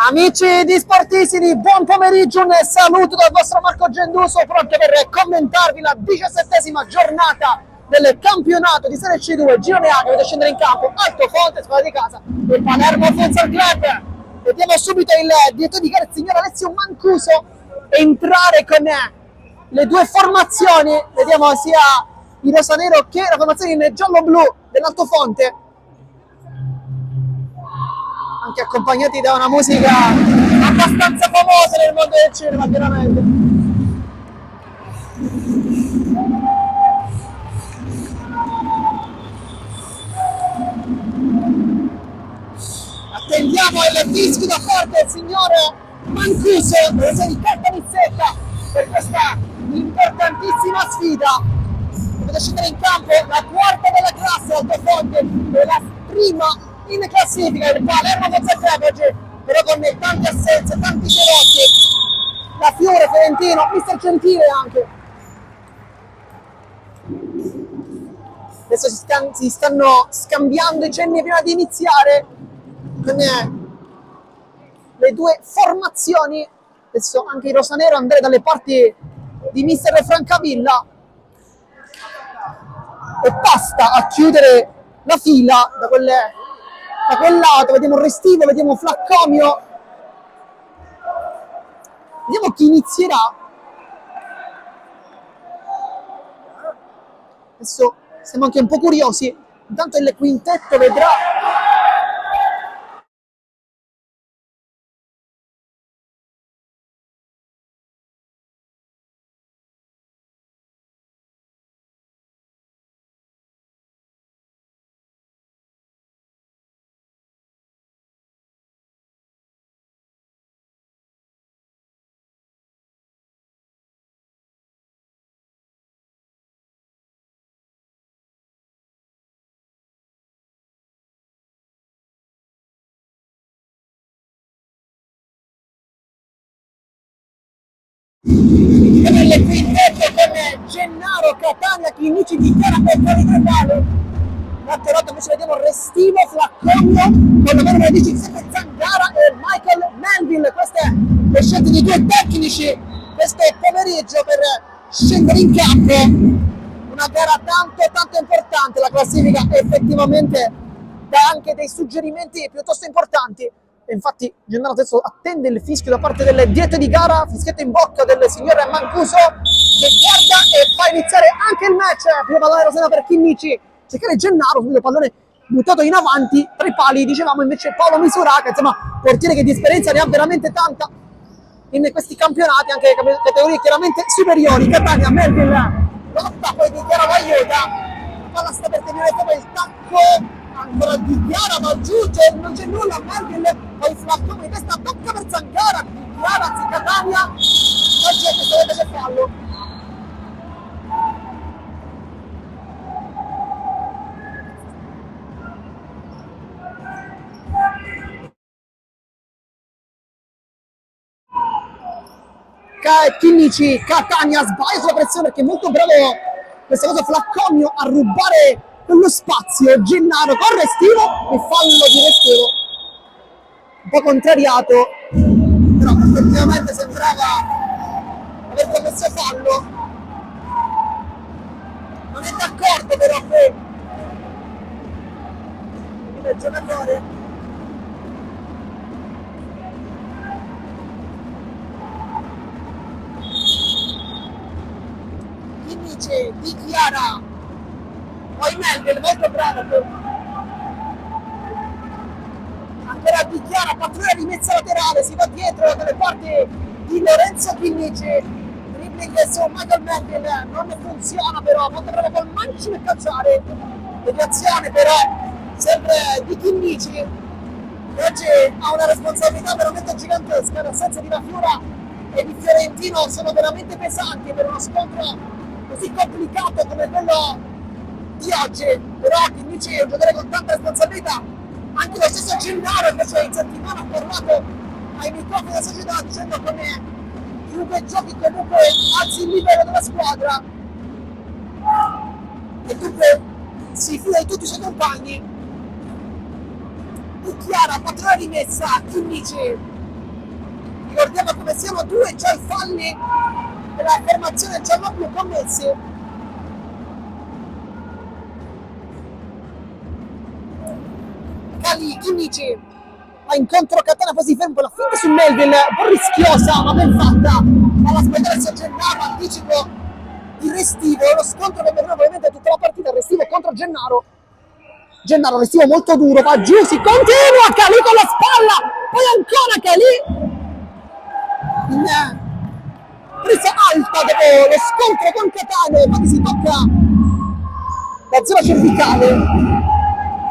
Amici di Sportissimi, buon pomeriggio, un saluto dal vostro Marco Genduso, pronto per commentarvi la 17ª giornata del campionato di Serie C2, girone A, che deve scendere in campo, Altofonte, squadra di casa, il Palermo Futsal Club. Vediamo subito il direttore di gara, il signor Alessio Mancuso, entrare con le due formazioni, vediamo sia il rosanero che la formazione in giallo-blu dell'Altofonte, anche accompagnati da una musica abbastanza famosa nel mondo del cinema, veramente. Attendiamo il fischio da parte del signor Mancuso, presa di carta rizzetta per questa importantissima sfida. Deve scendere in campo la quarta della classe, Altofonte, e la prima in classifica, il Palermo Futsal Club oggi però con tante assenze, tanti cerotti, la Fiore, Fiorentino, Mister Gentile anche. Adesso si stanno scambiando i cenni prima di iniziare con le due formazioni. Adesso anche il rosanero andrà dalle parti di Mister Francavilla e basta a chiudere la fila da quel lato. Vediamo Restivo, vediamo Flaccomio, vediamo chi inizierà. Adesso siamo anche un po' curiosi, intanto il quintetto vedrà. Nel quintetto con Gennaro, Catania, Chinnici, Vichiara e Caritrepale. L'altra volta invece vediamo Restivo, Flaccomio, con la numero 17 Zangara e Michael Melville. Queste le scelte di due tecnici questo pomeriggio per scendere in campo. Una gara tanto importante, la classifica effettivamente dà anche dei suggerimenti piuttosto importanti. E infatti Gennaro adesso attende il fischio da parte delle diete di gara, fischietto in bocca del signor Mancuso, che guarda e fa iniziare anche il match. Prima pallone Rosena per Chinnici, cercare Gennaro, subito pallone buttato in avanti, tra i pali, dicevamo invece Paolo Misuraca, insomma portiere che di esperienza ne ha veramente tanta in questi campionati, anche categorie chiaramente superiori. Catania, Melville, lotta poi di Chiara Vaiota, palla sta per tenere come il tacco, ancora di Chiara, ma giunge, non c'è nulla, Melville, poi Flaccomio di testa, tocca per Zangara, Chiara, anzi Catania, ma c'è questo invece fallo. Chinnici, Catania sbaglia sulla pressione perché è molto bravo questa cosa Flaccomio a rubare quello spazio. Gennaro con Restivo e fallo di Restivo, un po' contrariato, però effettivamente sembrava aver commesso fallo. Non è d'accordo però qui il giocatore. Di Chiara, poi Melville, molto bravo, ancora di Chiara, patrulla di mezza laterale, si va dietro dalle parti di Lorenzo Chinnici, dribbling su Michael Melville, non funziona però, molto bravo col mancio per calciare, deviazione però sempre di Chinnici, che oggi ha una responsabilità veramente gigantesca, l'assenza di La Fiora e di Fiorentino sono veramente pesanti per uno scontro così complicato come quello di oggi. Però Chinnici è un giocatore con tanta responsabilità. Anche lo stesso Gennaro invece in settimana ha parlato ai microfoni della società dicendo come chiunque giochi comunque alzi il livello della squadra e dunque si fida di tutti i suoi compagni. Di Chiara, patrona rimessa, Chinnici Ricordiamo come siano 2 già i falli della formazione gialloblu commessi. Cali, Chinnici va incontro Katana, poi si ferma la finta su Melville, un po' rischiosa ma ben fatta dalla squadra Gennaro, anticipo di Restivo, lo scontro che vedrà ovviamente tutta la partita, Restivo contro Gennaro. Gennaro, Restivo molto duro, va giù, si continua, Cali con la spalla, poi ancora Cali in presa alta dopo lo scontro con Catania, poi si tocca la zona cervicale.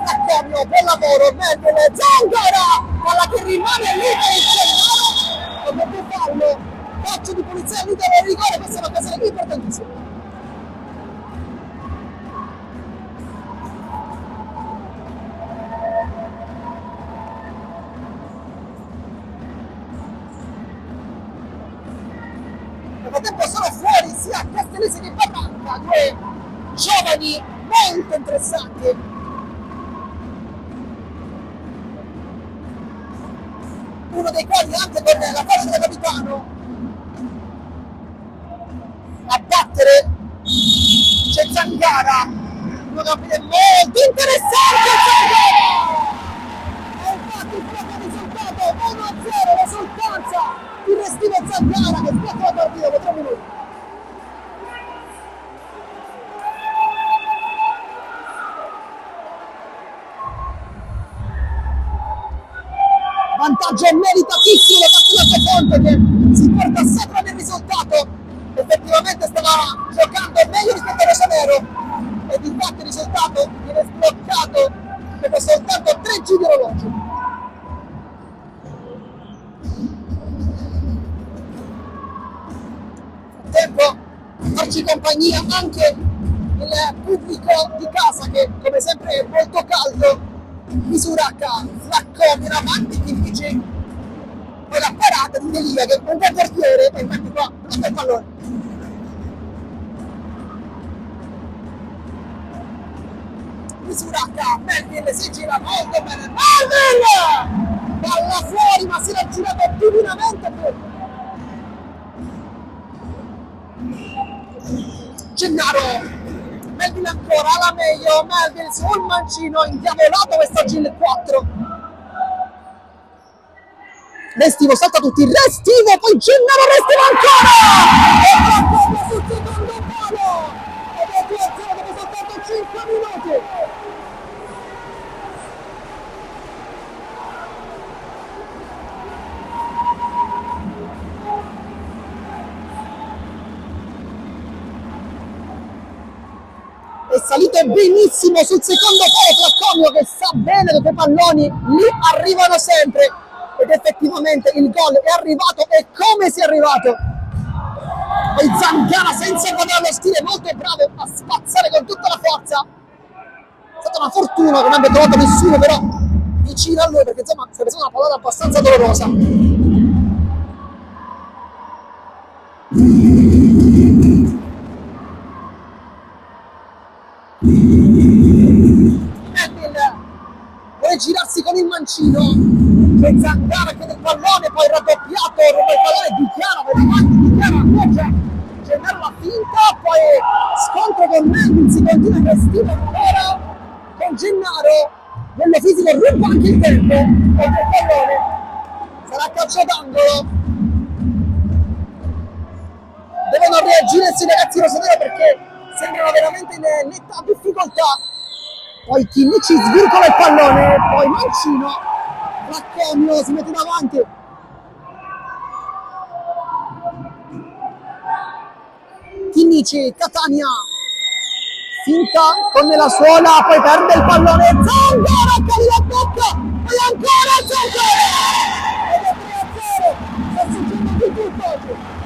Antonio, buon lavoro, Melville, Zangara, palla che rimane lì per il Gennaro, dovrebbe farlo, calcio di polizia lì del rigore, questa è un'occasione importantissima. Nel frattempo sono fuori sia Castellesi che Barranca, 2 giovani molto interessanti. Uno dei quali anche con la fascia da capitano a battere c'è Zangara, uno capire molto interessante. Zangara e infatti il proprio risultato 1-0, l'esultanza di Restivo Zangara che sblocca la partita per 3 minuti. Vantaggio meritatissimo da parte della Fonte che si porta sopra del risultato, effettivamente stava giocando meglio rispetto a Rosanero e infatti il risultato viene sbloccato dopo soltanto 3 giri di orologio. Tempo a farci compagnia anche il pubblico di casa che come sempre è molto caldo. Misuracca, Flacconi in avanti, Chinnici, poi la parata di Delia che è un bel portiere e infatti qua non è il pallone. Misuracca, Melville si gira molto bene, Melville! Palla fuori ma si era girato divinamente fuori. Gennaro, Melville ancora, alla meglio, Melville sul mancino, indiavolato quest'oggi il 4. Restivo, salta tutti, Restivo, poi Gennaro, Restivo ancora! E Flacconi sul secondo palo! Ed è 2-0 dopo soltanto 5 minuti! È salito benissimo sul secondo palo Flacconi che sa bene che quei palloni lì arrivano sempre ed effettivamente il gol è arrivato e come sia arrivato. Poi Zangara senza guardare lo stile molto bravo a spazzare con tutta la forza. È stata una fortuna che non abbia trovato nessuno però vicino a lui perché insomma si è presa una pallata abbastanza dolorosa. Vuole girarsi con il mancino c'è Zangara che del pallone poi raddoppiato ruba il pallone dichiara per avanti dichiara appoggia Gennaro la finta poi scontro con Melville si continua Restivo ancora con Gennaro nello fisico ruba anche il tempo contro il pallone sarà calcio d'angolo devono reagire questi ragazzi rosanero perché sembrano veramente in netta difficoltà. Poi Chinnici svirgola il pallone, poi Mancino, Flacconi si mette davanti. Chinnici, Catania, finta con la suola, poi perde il pallone, Zangara, cade la bocca, poi ancora Zangara! Ed è 3-0, sta succedendo di tutto oggi.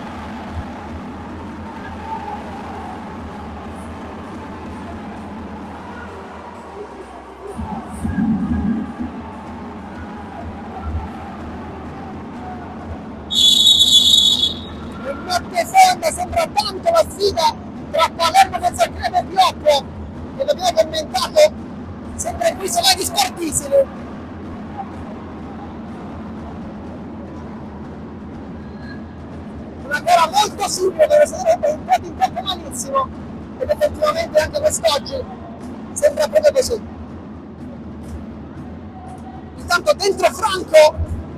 Sembra tanto la sfida tra Palermo e Zagreb e Biocco che l'abbiamo commentato sempre qui sono gli sportissimi gara molto simile, dove sarebbe entrato in campo malissimo, ed effettivamente anche quest'oggi sembra proprio così. Intanto dentro Franco,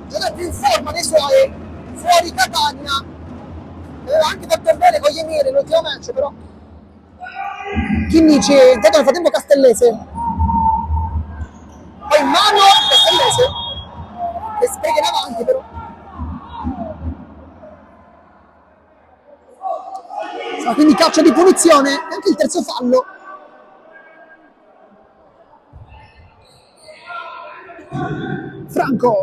giocare più in forma dei suoi, fuori Catania, aveva anche fatto bene con gli Emiri l'ultimo match, però Chinnici, intanto nel frattempo Castellese, poi in mano Castellese che spreca in avanti, però quindi calcio di punizione e anche il terzo fallo. Franco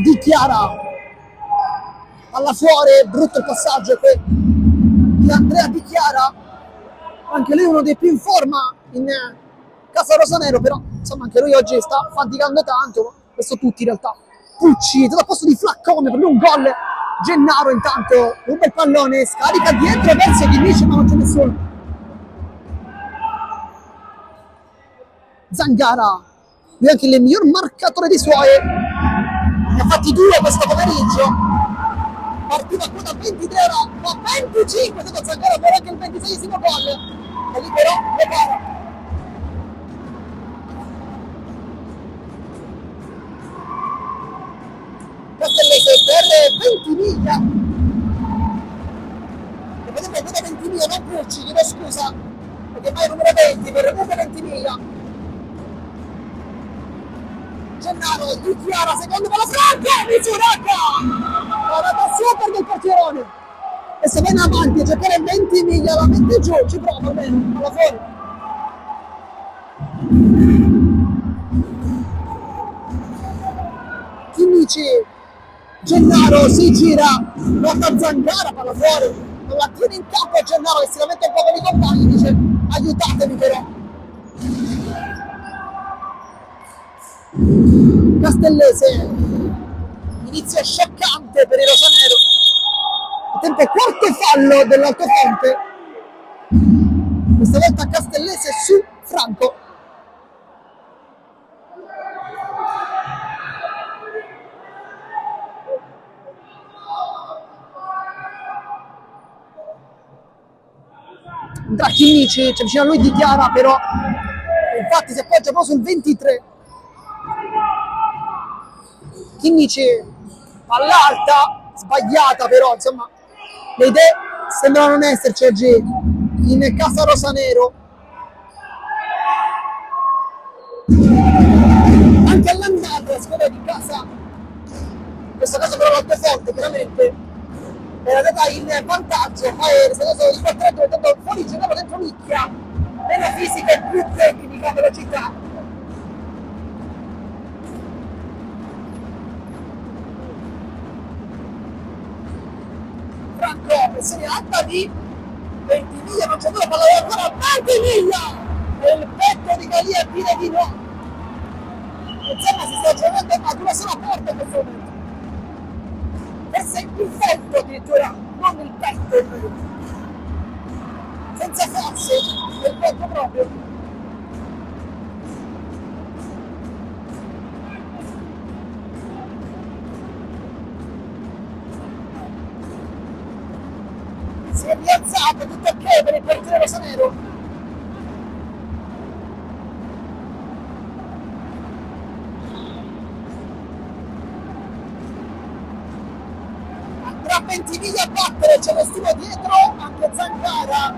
dichiara alla fuori, brutto il passaggio di Andrea Dichiara, anche lui uno dei più in forma in casa rosanero, però insomma anche lui oggi sta faticando tanto, ma questo tutti in realtà. Pucci, tutto a posto di Flaccone per un gol. Gennaro intanto ruba il pallone, scarica dietro verso Chinnici, ma non c'è nessuno. Zangara, lui anche il miglior marcatore dei suoi, ne ha fatti 2 questo pomeriggio, partiva qui da 23 ora a 25, stato Zangara per anche il 26esimo gol, e lì però le para. Castellese per Ventimiglia, e vedete pure Ventimiglia, non Pucci, chiedo scusa, perché mai il numero 20 per Rubio Ventimiglia. Gennaro dichiara, secondo palla franca, misurata! Parata super del portierone. E se viene avanti a giocare 20 miglia, la mette giù, ci prova bene, alla fuori. Chinnici, Gennaro si gira, lotta Zangara, palla fuori, non la tiene in campo a Gennaro che si la mette un po' con i compagni, dice aiutatemi però. Castellese, inizio scioccante per il rosanero, a tempo quarto fallo dell'Altofonte, questa volta Castellese su Franco. Andrà Chinnici, c'è vicino a lui Dichiara, però infatti si appoggia proprio sul 23. Chinnici all'alta, sbagliata però, insomma, le idee sembrano non esserci oggi in casa rosanero. Anche all'andata la squadra di casa, in questo caso però l'Altofonte chiaramente era andata in vantaggio, poi è stato il 4-3 mettendo fuori Gennaro dentro nicchia, meno fisica e più tecnica, velocità. Franco, pressione alta di Ventimiglia, non c'è nulla, palla ancora Ventimiglia! E il petto di Galia dire di no. Insomma si sta giocando ad una sola porta in questo momento. Forse il petto addirittura, non il petto. Senza forze, il petto proprio. Si è rialzato, tutto ok per il portiere rosanero. Andrà Ventimiglia a battere, c'è lo stimo dietro, anche Zangara.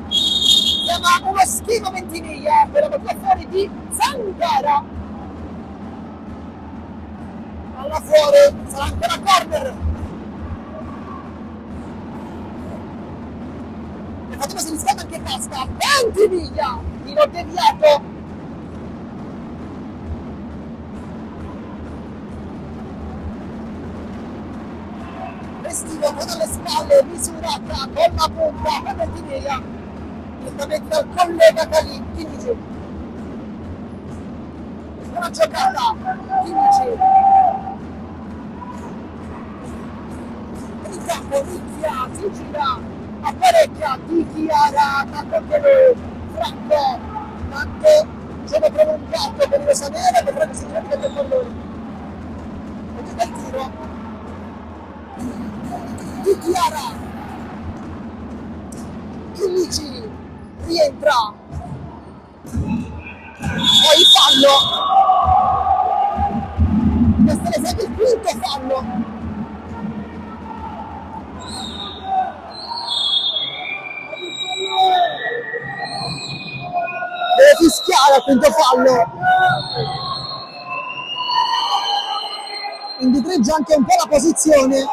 Chiama uno schifo Ventimiglia per la battuta fuori di Zangara. Alla fuori, sarà ancora corner. Fatima si riscalda anche casca, Ventimiglia, tiro deviato. Restivo con alle spalle, misurata con la punta per Ventimiglia, direttamente dal collega Calì, Chinnici. Buona giocata, Chinnici. In campo, Nicchia, si gira. Apparecchia Dichiara, attacco per Franco, tanto gioco prolungato per il rosanero, potrebbe si dimentica del pallone. Chiara. Chinnici rientra. Poi fallo. Questo è sempre il quinto fallo. Deve fischiare al quinto fallo. Indietreggia anche un po' la posizione.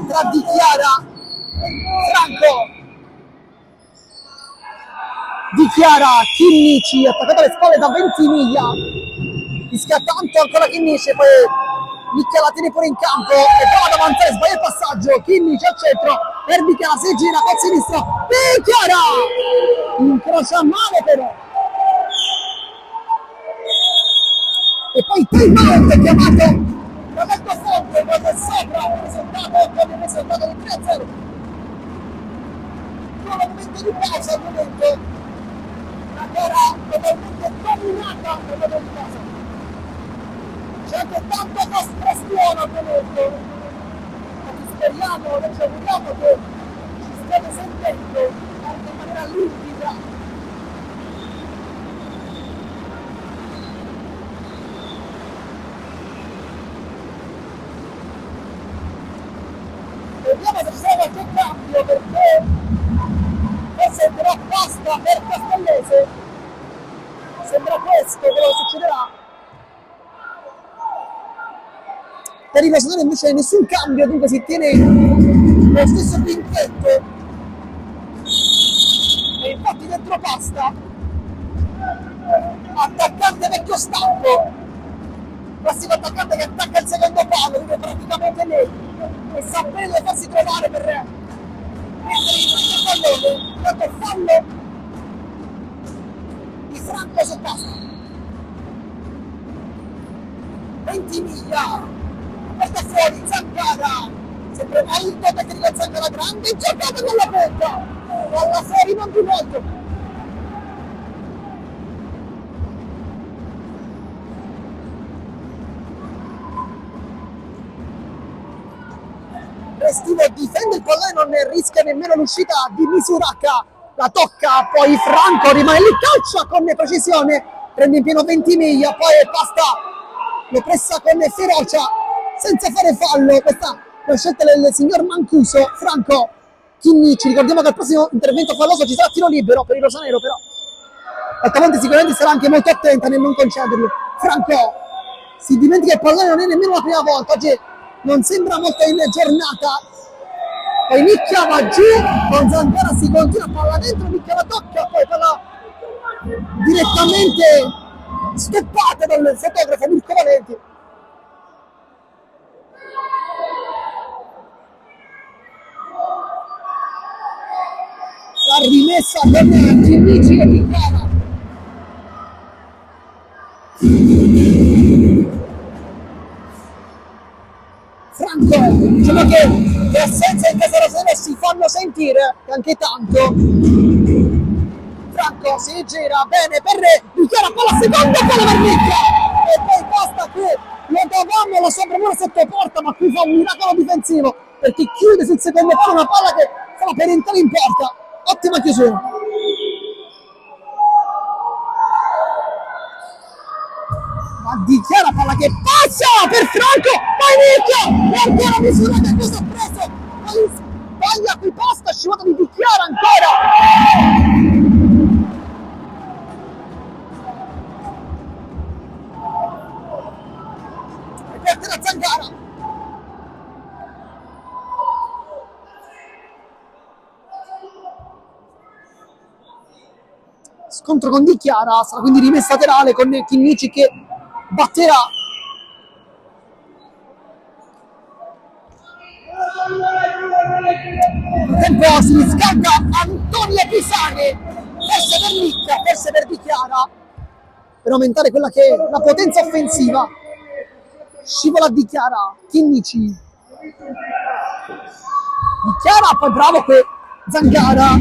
Tra Di Chiara, Franco, Di Chiara, Chinnici, attaccato alle spalle da Ventimiglia, fischia tanto ancora Chinnici, poi Nicchia la tiene pure in campo e prova ad avanzare, sbaglia il passaggio, Chinnici al centro, per Di Chiara, si gira col sinistro, Di Chiara, incrocia male però. E poi time out è chiamato Roberto Fonte, quando è sopra il risultato di 3-0. Buon momento di pausa al momento, la gara totalmente dominata al momento di pausa. C'è anche tanto costruzione al momento, ma speriamo e ci auguriamo che ci stiate sentendo anche in maniera limpida. Vediamo se ci sarà qualche cambio, perché forse però basta per Castellese. Sembra questo quello che succederà. Per il Rosanero invece nessun cambio, dunque si tiene lo stesso quintetto. E infatti dentro Pasta, attaccante vecchio stampo, classico attaccante che attacca il secondo palo, quindi praticamente lei, e sa bene dove farsi trovare per mettere in questo pallone. Tanto fallo di Franco su Pasta. Ventimiglia, porta fuori Zangara, sempre molto tecnica Zangara, grande giocata con la punta, palla fuori non di molto. Restivo difende il pallone, non ne rischia nemmeno l'uscita di Misuraka, la tocca, poi Franco rimane lì, calcia con precisione, prende in pieno Ventimiglia, poi Pasta lo pressa con ferocia senza fare fallo. Questa è la scelta del signor Mancuso. Franco, Chinnici, ricordiamo che al prossimo intervento falloso ci sarà tiro libero per il rosanero, però Attaccante sicuramente sarà anche molto attenta nel non concederlo. Franco si dimentica il pallone, non è nemmeno la prima volta, oggi non sembra molto in giornata. Poi Nicchia va giù, con Zangara si continua, palla dentro, Nicchia la tocca, poi palla direttamente stoppata dal fotografo Mirko Valenti. La rimessa con Chinnici e Nicchia. Franco, diciamo che le assenze in casa Rosanero si fanno sentire anche tanto. Franco si gira bene per Nicchia, palla seconda, palla per Nicchia e poi Pasta che lo davamo la sopravvolo sotto porta, ma qui fa un miracolo difensivo perché chiude sul secondo palo una palla che stava per entrare in porta. Ottima chiusura. Ma dichiara palla che passa per Franco, poi Nicchia e ancora misura che cosa ha preso, poi sbaglia qui Pasta, scivolata di Dichiara ancora. E perde la Zangara. Scontro con Di Chiara, sarà quindi rimessa laterale con Chinnici che batterà. Tempo si riscalda Antonio Pisani, forse per Nicchia, forse per Di Chiara, per aumentare quella che è la potenza offensiva. Scivola Di Chiara, Chinnici, Di Chiara, poi bravo che Zangara,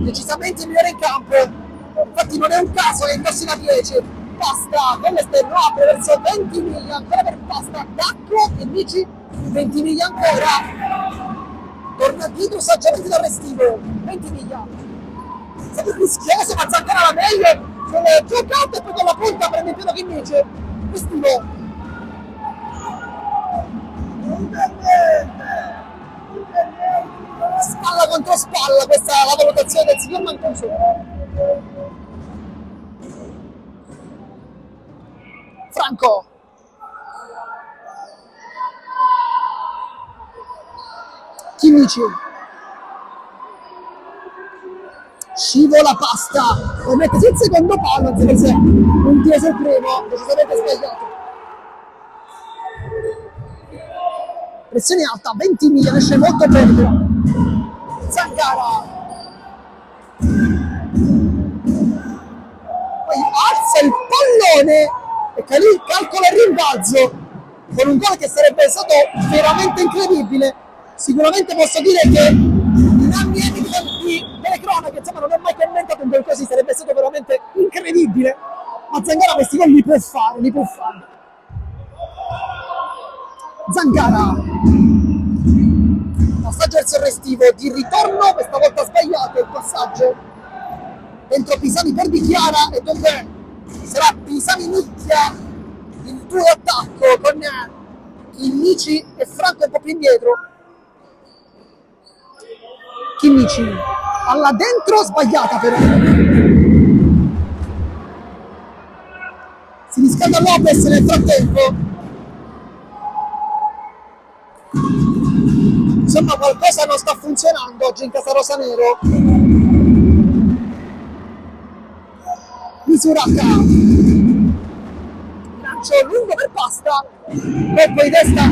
decisamente il migliore in campo. infatti non è un caso che indossi la 10. Pasta con l'esterno apre verso 20 miglia, ancora per Pasta, attacco e dici 20 miglia ancora, torna dietro saggiamente dal Restivo, 20 miglia, sempre rischioso ma Zangara la meglio, con le giocate e poi con la punta prende in pieno Chinnici, Restivo, spalla contro spalla, questa è la valutazione del signor Mancuso. Franco, Chinnici, scivola Pasta, poi mette sul secondo palo, anzi forse un tiro sul primo, decisamente sbagliato. Pressione alta, 20 miglia, esce molto bene. Zangara, poi alza il pallone e calcola il rimbalzo con un gol che sarebbe stato veramente incredibile. Sicuramente posso dire che in anni delle cronache, insomma, non ho mai commentato un gol così, sarebbe stato veramente incredibile, ma Zangara questi gol li può fare, li può fare. Zangara, passaggio verso il Restivo, di ritorno, questa volta sbagliato il passaggio, dentro Pisani per Di Chiara e dove sarà Pisani-Nicchia il duo attacco con Chinnici e Franco un po' più indietro. Chinnici, palla dentro, sbagliata però. Si riscalda Lopez nel frattempo. Insomma qualcosa non sta funzionando oggi in casa rosanero. Misurata, lancio lungo per Pasta, colpo di testa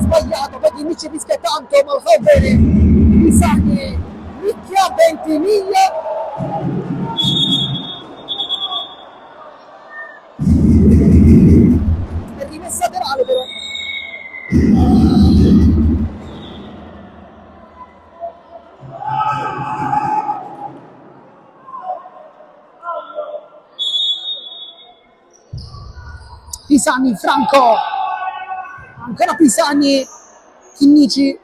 sbagliato, poi Chinnici rischia tanto ma lo fa bene. Pisani, Nicchia, 20 miglia, è rimessa laterale però. Pisani, Franco, ancora Pisani, Chinnici,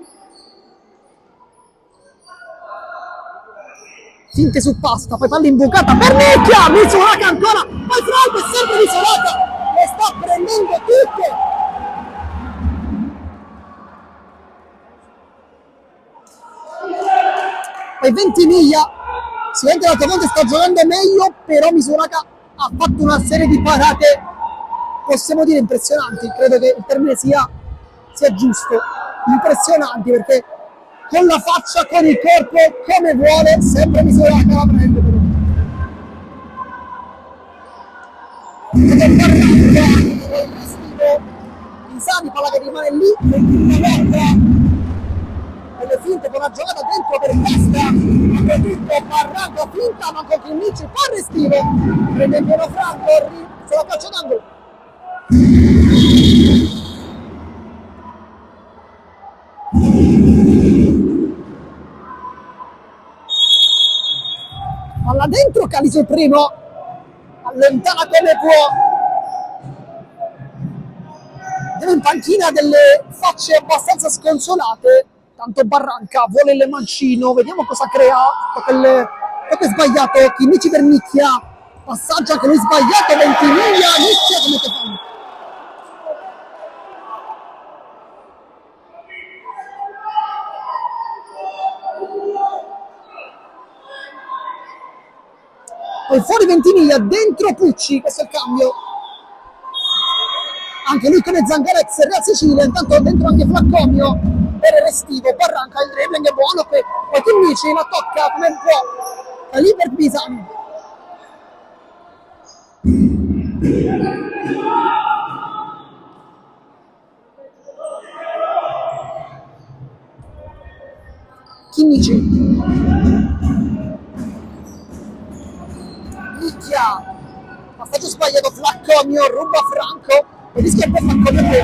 finte su Pasta, poi palla imbucata per Nicchia, Misurata ancora, poi Franco è sempre Misurata, le sta prendendo tutte. Poi 20 miglia, sicuramente l'altra volta sta giocando meglio, però Misurata ha fatto una serie di parate, possiamo dire impressionanti, credo che il termine sia giusto, impressionanti, perché con la faccia, con il corpo, come vuole, sempre Misurata la prende però. Ed è Pisani, palla che rimane lì, e le finte con la giocata dentro per Pasta, tutto Barranco finta, ma con Chinnici fa Restivo, prende in pieno Franco, se la calcia d'angolo. Palla dentro, Cali sul primo, allontana come può. Deve in panchina delle facce abbastanza sconsolate, tanto Barranca vuole il mancino, vediamo cosa crea, quello è sbagliato, Chinnici per Nicchia, passaggio anche lui sbagliato, 20 miglia, Nicchia come te fanno. Poi fuori 20 miglia, dentro Pucci, questo è il cambio. Anche lui come Zangara ex Real Sicilia, intanto dentro anche Flaccomio per il Restivo, Barranca, il dribbling è buono, poi Chinnici la tocca come può, è lì per Pisani. Chinnici. Nicchia, passaggio sbagliato, Flaccomio, ruba Franco, e rischia un po' Flaccomio qui.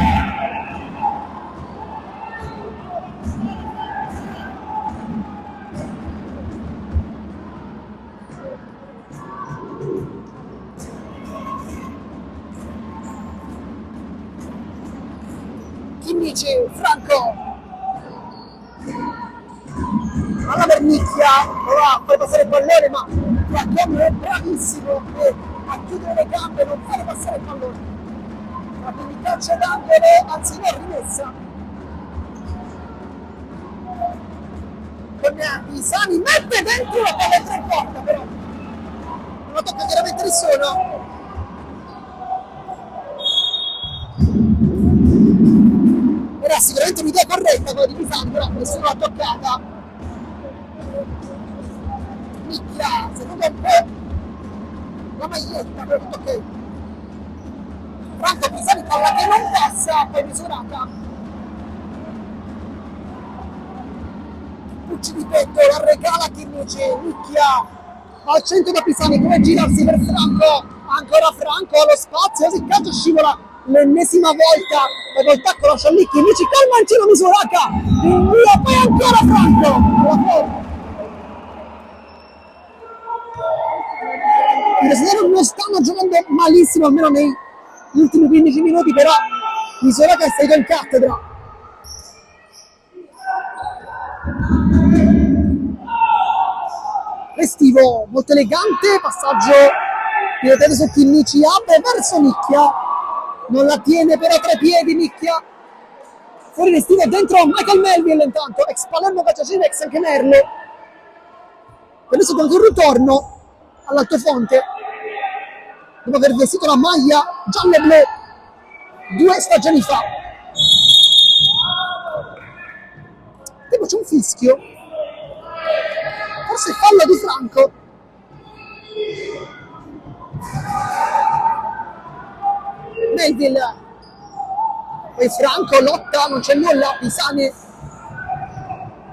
Chinnici, Franco alla vernicchia, prova a far passare il pallone, ma Flacconio è bravissimo a chiudere le gambe e non fare passare il pallone. Ma quindi calcia d'angolo, anzi no, rimessa. Con Pisani mette dentro la palla in tre porta, però non la tocca chiaramente nessuno. Era sicuramente un'idea corretta quella di Pisani, però nessuno l'ha toccata. Nicchia, secondo un po' la maglietta, però tutto ok. Franco Pisani, palla che non passa, poi misurata. Pucci di petto, la regala Chinnici, Nicchia al centro da Pisani, come girarsi per Franco, ancora Franco allo spazio, così calcio scivola l'ennesima volta, e col tacco lascia lì Chinnici, col mancino misurata, invia, poi ancora Franco, i Rosanero non stanno giocando malissimo, almeno negli ultimi 15 minuti, però Misurata è stato in cattedra. Restivo, molto elegante, passaggio pilotato su Chinnici, apre verso Nicchia, non la tiene però a tre piedi Nicchia, fuori Restivo, dentro Michael Melville intanto, ex Palermo Cacciacina, ex anche Merlo, adesso con un ritorno all'Altofonte, dopo aver vestito la maglia giallo-blu 2 stagioni fa. Tipo c'è un fischio, forse fallo di Franco. Melville, poi Franco lotta, non c'è nulla, Pisani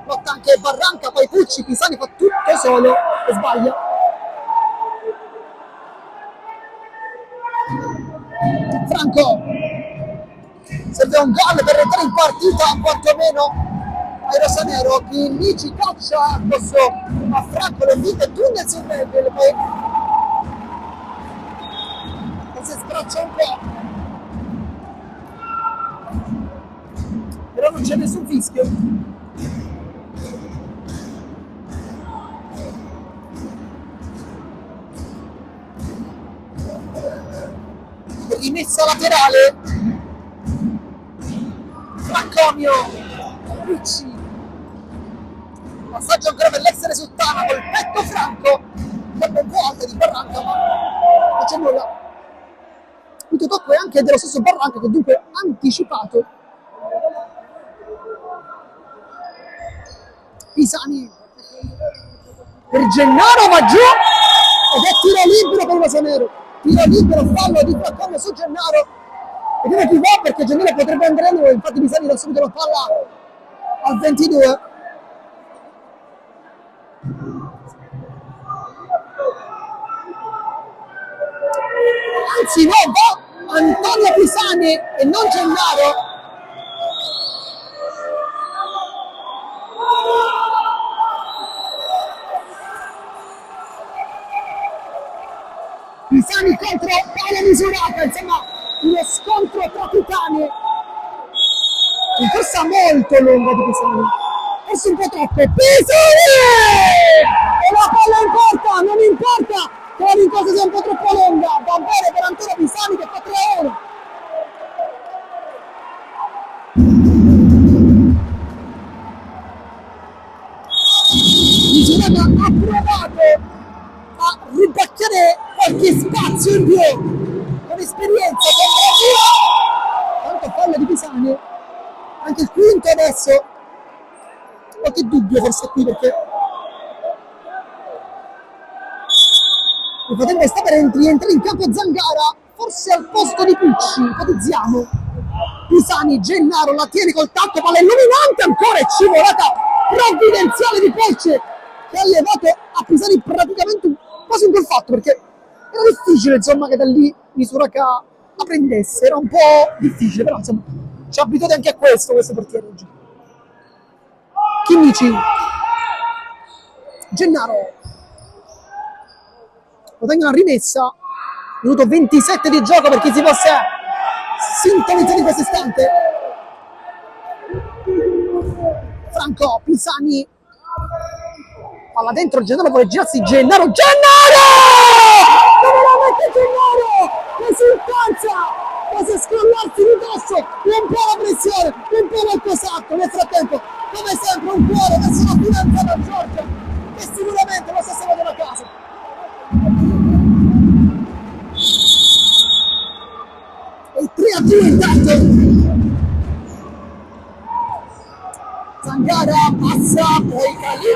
lotta anche Barranca, poi Pucci, Pisani fa tutto solo e sbaglia. Franco, serve un gol per entrare in partita quantomeno ai rosanero. Chinnici caccia addosso a Franco, lo invita e tunnel su Melville, poi si sbraccia un po', però non c'è nessun fischio. Rimessa laterale, Francomio, Ricci, passaggio ancora per l'ex Resultana col petto Franco, un po' alta di Barranca, ma non c'è nulla. Il tocco è anche dello stesso Barranca, che dunque ha anticipato. Pisani per Gennaro, va giù ed è tiro libero per il Rosanero. Tiro libero, fallo di Francomio su Gennaro, vediamo chi va perché Gennaro potrebbe andare a lui, infatti Pisani dà subito la palla al 22. Anzi no, va Antonio Pisani e non Gennaro. Pisani contro palla misurata, insomma uno scontro tra titani, in corsa molto lunga di Pisani, forse un po' troppo. Pisani! E la palla in porta, non importa che la rincorsa sia un po' troppo lunga, va bene per Antonio Pisani che fa 3-1. Misurata ha provato a ribacchiare qualche spazio in più con esperienza, con bravura, tanto fallo di Pisani, anche il quinto adesso, qualche dubbio forse qui perché potrebbe sta per rientrare in campo Zangara, forse al posto di Pucci, ipotizziamo. Pisani, Gennaro la tiene col tacco, palla illuminante ancora e scivolata provvidenziale di Polce che ha levato a Pisani praticamente quasi un gol fatto, perché era difficile insomma che da lì Misurata la prendesse, era un po' difficile, però insomma ci ha abituati anche a questo portiere oggi. Chinnici, Gennaro, ottengono una rimessa, minuto 27 di gioco per chi si fosse sintonizzato in questo istante. Franco, Pisani, palla dentro, Gennaro vuole girarsi, Gennaro, come la mette Gennaro, l'esultanza, quasi a scrollarsi di dosso, un po' la pressione, un po' qualcos'altro, nel frattempo, come sempre un cuore verso la fidanzata Giorgia, che sicuramente lo stesso vedeva a casa. E 3-2 intanto. Zangara passa, poi Calì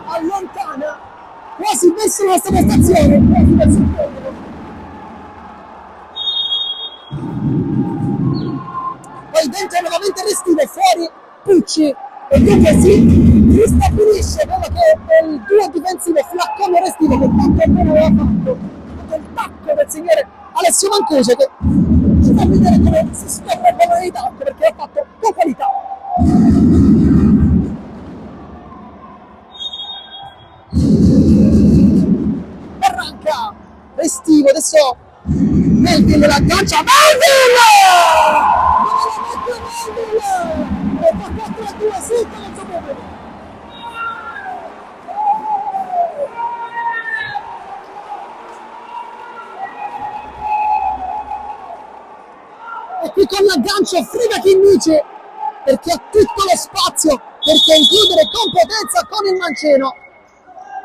allontana, quasi verso la nostra postazione, quasi verso il fondo. Poi dentro nuovamente Restivo, fuori Pucci, e dunque si ristabilisce quello che è il duo difensivo Flaccone-Restivo, che tanto bene aveva fatto, con il tacco del signore Alessio Mancuso, che ci fa vedere come si stoppa il valore di tacco, perché ha fatto con qualità. Barranca, Restivo, adesso Melville l'aggancia, Melville! E fa 4-2, sì, non so come. E qui con l'aggancio Frida Chinnici, perché ha tutto lo spazio, perché includere con potenza con il mancino.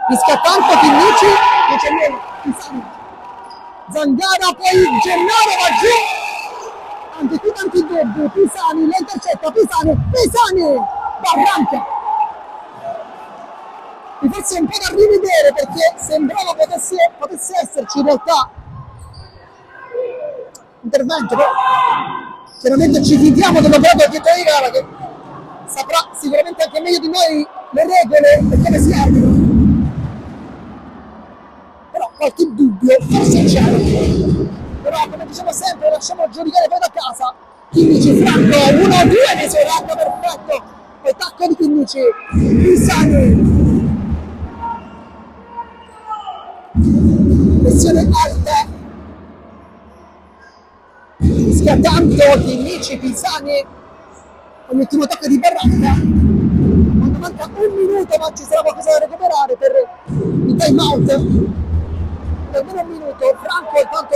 Rischia tanto Chinnici, non c'è niente, Pisani. Zangara, poi Gennaro va giù, anche qui tanti dubbi, Pisani, la intercetta, Pisani, Barranca. Mi forse un po' da rivedere perché sembrava potesse esserci in realtà intervento, però chiaramente ci fidiamo dell'operato dietro di gara che saprà sicuramente anche meglio di noi le regole e come si arbitra. Però qualche dubbio forse c'è, però come diciamo sempre lasciamo giudicare poi da casa. Chinnici, Franco, 1-2, misurato perfetto, poi tacco di Chinnici, Pisani, pressione alta, rischia tanto Chinnici, Pisani, l'ultimo tocco di Barranca, quando manca un minuto ma ci sarà qualcosa da recuperare per il time out. Almeno un minuto, Franco intanto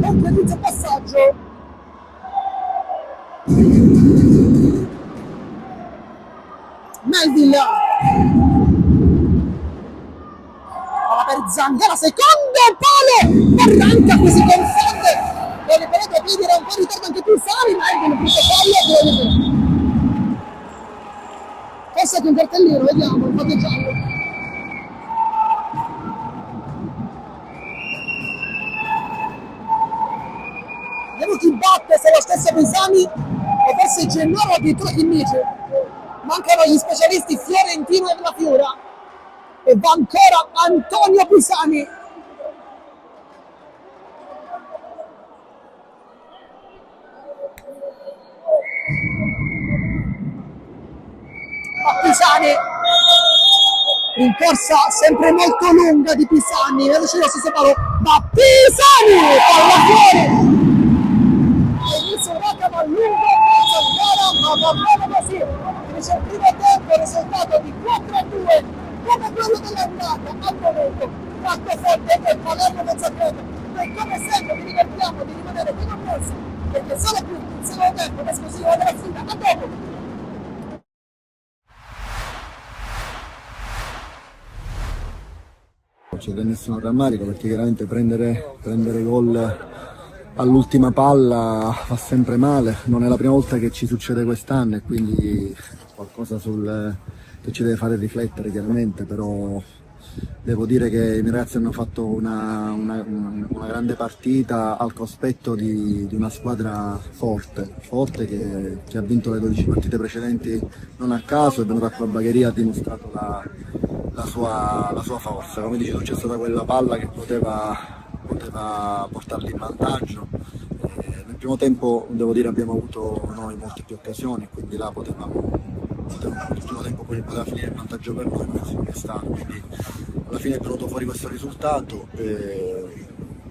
non predizza il passaggio. Melville palla per Zangara, secondo palo, Barranca qui si confonde con il pallone a piedi, era un po' di ritardo anche Pisani, Melville primo palo, forse anche un cartellino, vediamo, il fatto giallo. Vediamo chi batte, se lo stesso Pisani o forse Gennaro addirittura Chinnici. Mancano gli specialisti Fiorentino e La Fiora e va ancora Antonio Pisani. A Pisani, rincorsa sempre molto lunga di Pisani, veloce lo stesso palo, ma Pisani palla fuori. Inizio Racca a lungo, Zangara, ma va bene così. Finisce il primo tempo, risultato di 4-2, come quello dell'andata, al momento, fatto forte e Palermo Mezzacreto. Noi come sempre vi ricordiamo di rimanere qui con noi, perché solo qui, il secondo tempo, l'esclusiva della sfida. A dopo! C'è nessuno rammarico perché chiaramente prendere gol all'ultima palla fa sempre male, non è la prima volta che ci succede quest'anno e quindi qualcosa che ci deve fare riflettere chiaramente, però devo dire che i miei ragazzi hanno fatto una grande partita al cospetto di una squadra forte che ha vinto le 12 partite precedenti non a caso, è venuta qua a Bagheria, ha dimostrato la sua forza, come dici tu c'è stata quella palla che poteva portarli in vantaggio. Nel primo tempo devo dire abbiamo avuto noi molte più occasioni, quindi là il primo tempo poi poteva finire il vantaggio per noi, ma non è stato, quindi alla fine è venuto fuori questo risultato.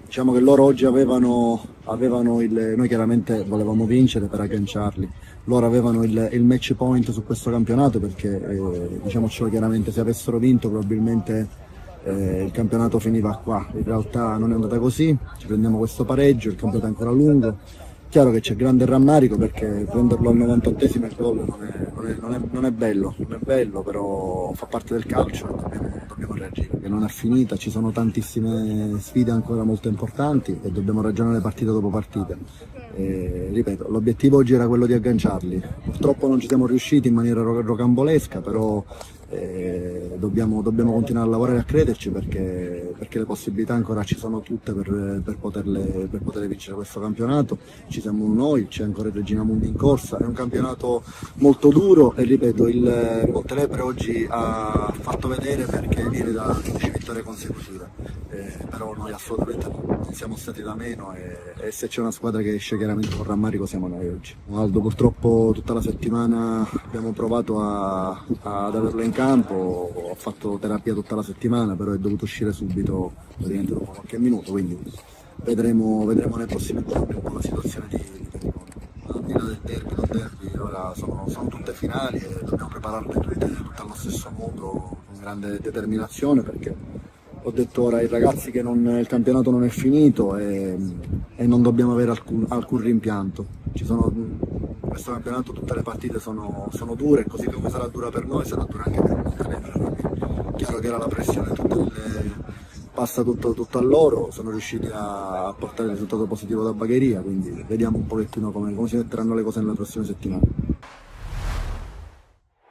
Diciamo che loro oggi avevano noi chiaramente volevamo vincere per agganciarli, loro avevano il match point su questo campionato perché, diciamocelo chiaramente, se avessero vinto probabilmente il campionato finiva qua. In realtà non è andata così, ci prendiamo questo pareggio, il campionato è ancora lungo. Chiaro che c'è grande rammarico perché prenderlo al 98esimo il gol non è bello, non è bello, però fa parte del calcio e dobbiamo reagire, che non è finita, ci sono tantissime sfide ancora molto importanti e dobbiamo ragionare partita dopo partita. Ripeto, l'obiettivo oggi era quello di agganciarli, purtroppo non ci siamo riusciti in maniera rocambolesca, però dobbiamo continuare a lavorare e a crederci perché le possibilità ancora ci sono tutte per poter vincere questo campionato. Ci siamo noi, c'è ancora il Regina Mundi in corsa, è un campionato molto duro e ripeto, il Montelepre oggi ha fatto vedere perché viene da 10 vittorie consecutive, però noi assolutamente non siamo stati da meno e se c'è una squadra che esce chiaramente con rammarico siamo noi oggi. Aldo, purtroppo tutta la settimana abbiamo provato ad averlo in campo, ho fatto terapia tutta la settimana, però è dovuto uscire subito, praticamente dopo qualche minuto, quindi vedremo nei prossimi giorni un po' la situazione di pericolo. Al di là del derby, non derby, ora sono tutte finali e dobbiamo prepararle tutte allo stesso modo, con grande determinazione, perché ho detto ora ai ragazzi che il campionato non è finito e non dobbiamo avere alcun rimpianto. Questo campionato, tutte le partite sono dure, così come sarà dura per noi, sarà dura anche per noi. Chiaro che era la pressione passa tutto a loro, sono riusciti a portare il risultato positivo da Bagheria, quindi vediamo un pochettino come si metteranno le cose nelle prossime settimane.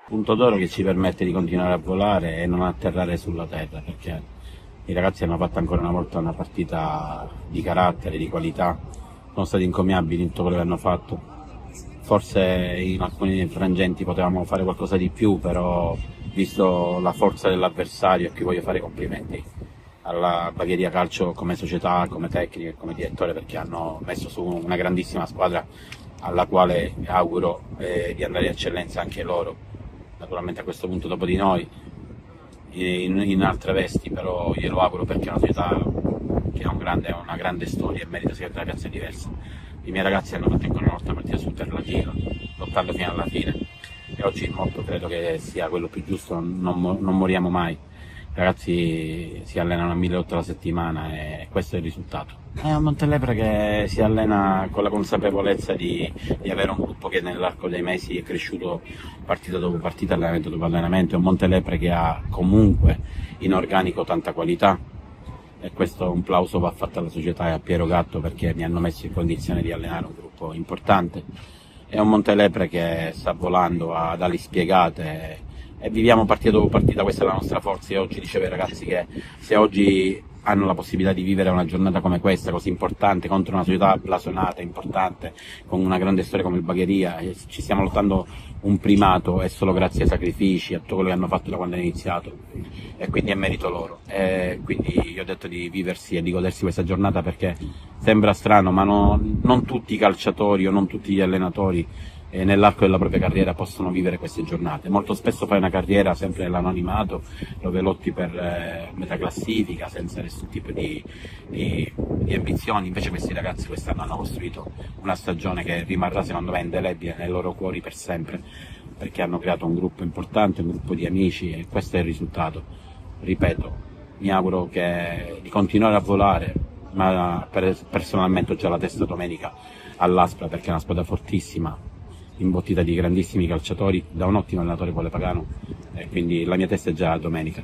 Punto d'oro che ci permette di continuare a volare e non atterrare sulla terra, perché i ragazzi hanno fatto ancora una volta una partita di carattere, di qualità, sono stati incommiabili in tutto quello che hanno fatto. Forse in alcuni frangenti potevamo fare qualcosa di più, però visto la forza dell'avversario, e qui voglio fare i complimenti alla Bagheria Calcio come società, come tecnico e come direttore, perché hanno messo su una grandissima squadra alla quale auguro di andare in eccellenza anche loro. Naturalmente a questo punto dopo di noi, in altre vesti, però glielo auguro perché è una società che ha una grande storia e merita sempre una piazza diversa. I miei ragazzi hanno fatto ancora una volta partita Superlatino, lottando fino alla fine, e oggi il motto credo che sia quello più giusto, non moriamo mai. I ragazzi si allenano a 1.800 alla settimana e questo è il risultato. È un Montelepre che si allena con la consapevolezza di avere un gruppo che nell'arco dei mesi è cresciuto partita dopo partita, allenamento dopo allenamento. È un Montelepre che ha comunque in organico tanta qualità, e questo un plauso va fatto alla società e a Piero Gatto perché mi hanno messo in condizione di allenare un gruppo importante. È un Montelepre che sta volando ad ali spiegate e viviamo partita dopo partita, questa è la nostra forza. E oggi dicevo ai ragazzi che se oggi hanno la possibilità di vivere una giornata come questa, così importante, contro una società blasonata, importante, con una grande storia come il Bagheria, e ci stiamo lottando un primato, è solo grazie ai sacrifici, a tutto quello che hanno fatto da quando è iniziato, e quindi è merito loro. E quindi io ho detto di viversi e di godersi questa giornata perché sembra strano, ma non tutti i calciatori o non tutti gli allenatori nell'arco della propria carriera possono vivere queste giornate. Molto spesso fai una carriera sempre nell'anonimato, dove lotti per metà classifica senza nessun tipo di ambizioni. Invece questi ragazzi quest'anno hanno costruito una stagione che rimarrà secondo me indelebile nei loro cuori per sempre, perché hanno creato un gruppo importante, un gruppo di amici, e questo è il risultato. Ripeto, mi auguro di continuare a volare, ma personalmente ho già la testa domenica all'Aspra perché è una squadra fortissima, imbottita di grandissimi calciatori, da un ottimo allenatore quale Pagano, e quindi la mia testa è già domenica.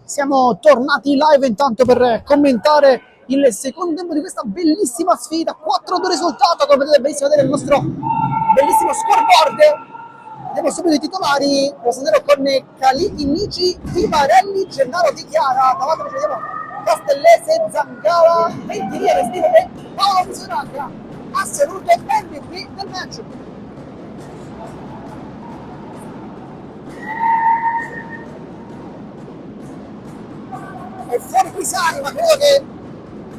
Siamo tornati live intanto per commentare il secondo tempo di questa bellissima sfida. 4-2 risultato, come potete benissimo vedere il nostro bellissimo scoreboard. Vediamo subito i titolari. Rosanero con Caliti, Nici, Vivarelli, Gennaro Di Chiara. Davanti ci vediamo Castellese, Zangara, Ventimiglia, Restivo e Paolo Misuracca. Assoluto MVP del match. È fuori Pisani, ma credo che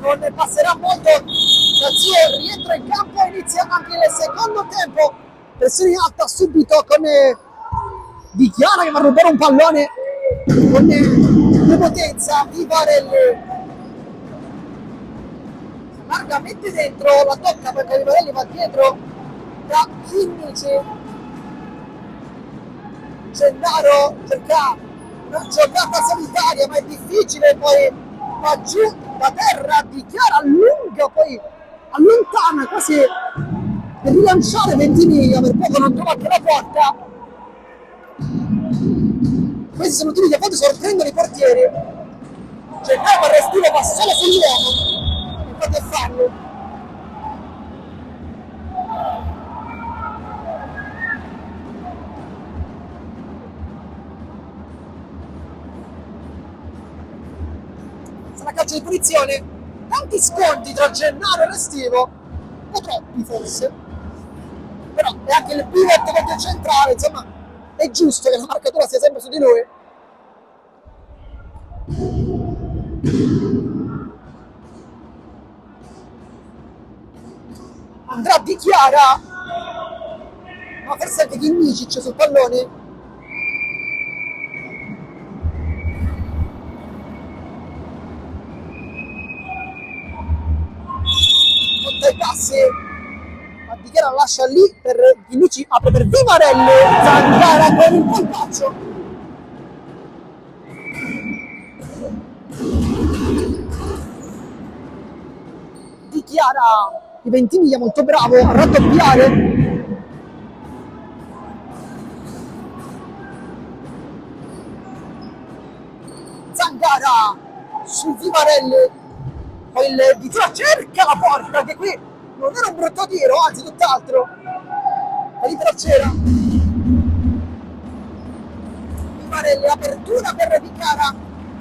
non ne passerà molto dal suo rientro in campo. Inizia anche il secondo tempo. Pressione in alta subito con Di Chiara che va a rubare un pallone con potenza. Vivarelli largamente dentro, la tocca perché Vivarelli va dietro da Chinnici. Gennaro cerca una giocata solitaria, ma è difficile, poi va giù da terra, Di Chiara allunga, poi allontana quasi per rilanciare Ventimiglia, per poco non trova anche la porta. Questi sono tiri che a volte sorprendono i portieri. Gennaro Restivo va solo sull'uomo, infatti è fallo. Sarà calcio di punizione. Tanti sconti tra Gennaro e Restivo, un po' troppi forse, però è anche il pivot che è centrale, insomma è giusto che la marcatura sia sempre su di lui. Andrà Di Chiara, ma forse anche Kimmicic sul pallone. Dai passi, ma Di Chiara lascia lì per Kimmicic, apre per Vivarelli, Zangara con il colpaccio. Di Chiara di Ventimiglia molto bravo a raddoppiare. Zangara su Vivarelli. Poi il Di Chiara cerca la porta, che qui non era un brutto tiro, anzi tutt'altro. La libera c'era. Vivarelli, apertura per Di Chiara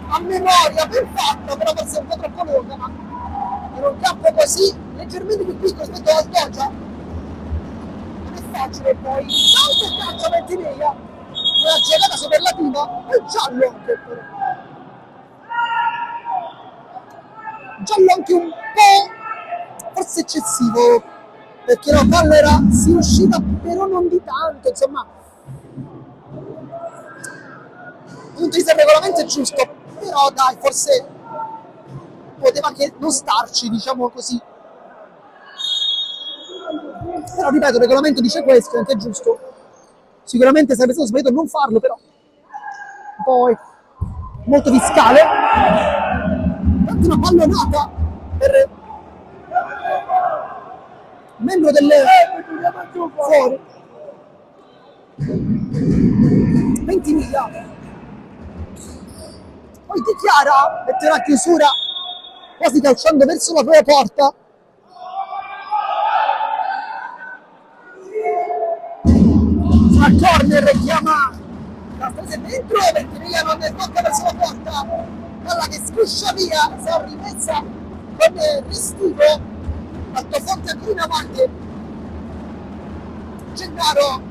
a memoria, ben fatta, però forse un po' troppo lunga, ma in un campo così leggermente più piccolo rispetto alla Sgoggia non è facile. Poi tanto calcio a Ventimiglia, una giocata superlativa, e giallo anche però. Giallo anche un po' forse eccessivo, perché la palla era si uscita però non di tanto, insomma il punto di vista del regolamento è giusto, però dai, forse poteva anche non starci, diciamo così. Però ripeto, il regolamento dice questo, è anche giusto. Sicuramente sarebbe stato sbagliato non farlo, però poi molto fiscale. Una pallonata per membro del fuori. Ventimiglia. Poi Di Chiara metterà a chiusura, quasi calciando verso la propria porta. Fra corner chiama Castellese dentro, Ventimiglia non ne tocca verso la porta. Palla che sfuscia via, sarà rimessa con Restivo, Altofonte ancora in avanti. Gennaro,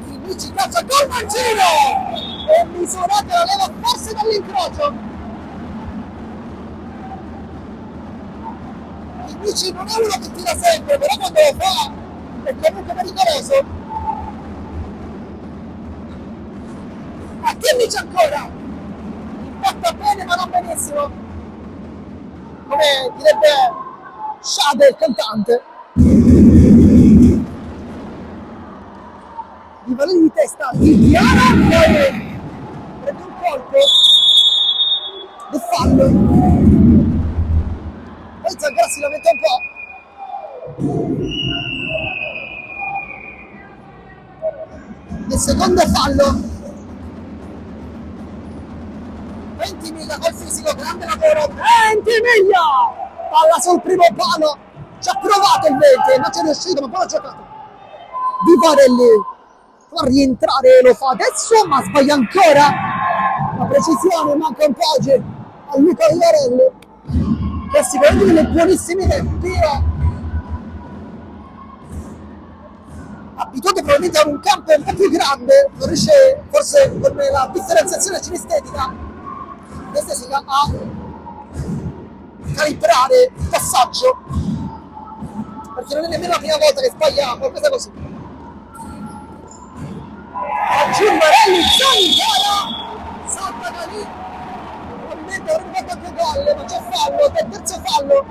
Kimmicic calcia col mancino e Misurata la leva forse dall'incrocio. Kimmicic non è uno che tira sempre, però quando lo fa è comunque pericoloso. A Kimmicic ancora, impatta bene ma non benissimo, come direbbe Shade il cantante. Vivarelli di testa, Di Chiara, poi prende un colpo del fallo, poi Zangara si lamenta un po'. Il secondo fallo Ventimiglia col fisico, grande lavoro, Ventimiglia! Palla sul primo palo, ci ha provato il 20, non ci è riuscito, ma poi l'ha giocato. Vivarelli fa rientrare, lo fa adesso, ma sbaglia ancora. La precisione manca un po' oggi a Luca Vivarelli, che sicuramente delle buonissime tempi. Abituato probabilmente a un campo un po' più grande, non riesce forse con la differenziazione cinestetica a calibrare il passaggio, perché non è nemmeno la prima volta che sbaglia qualcosa così. Giummarelli, Zangara, salta da lì, probabilmente avrebbe fatto anche gol, ma c'è fallo, del terzo fallo.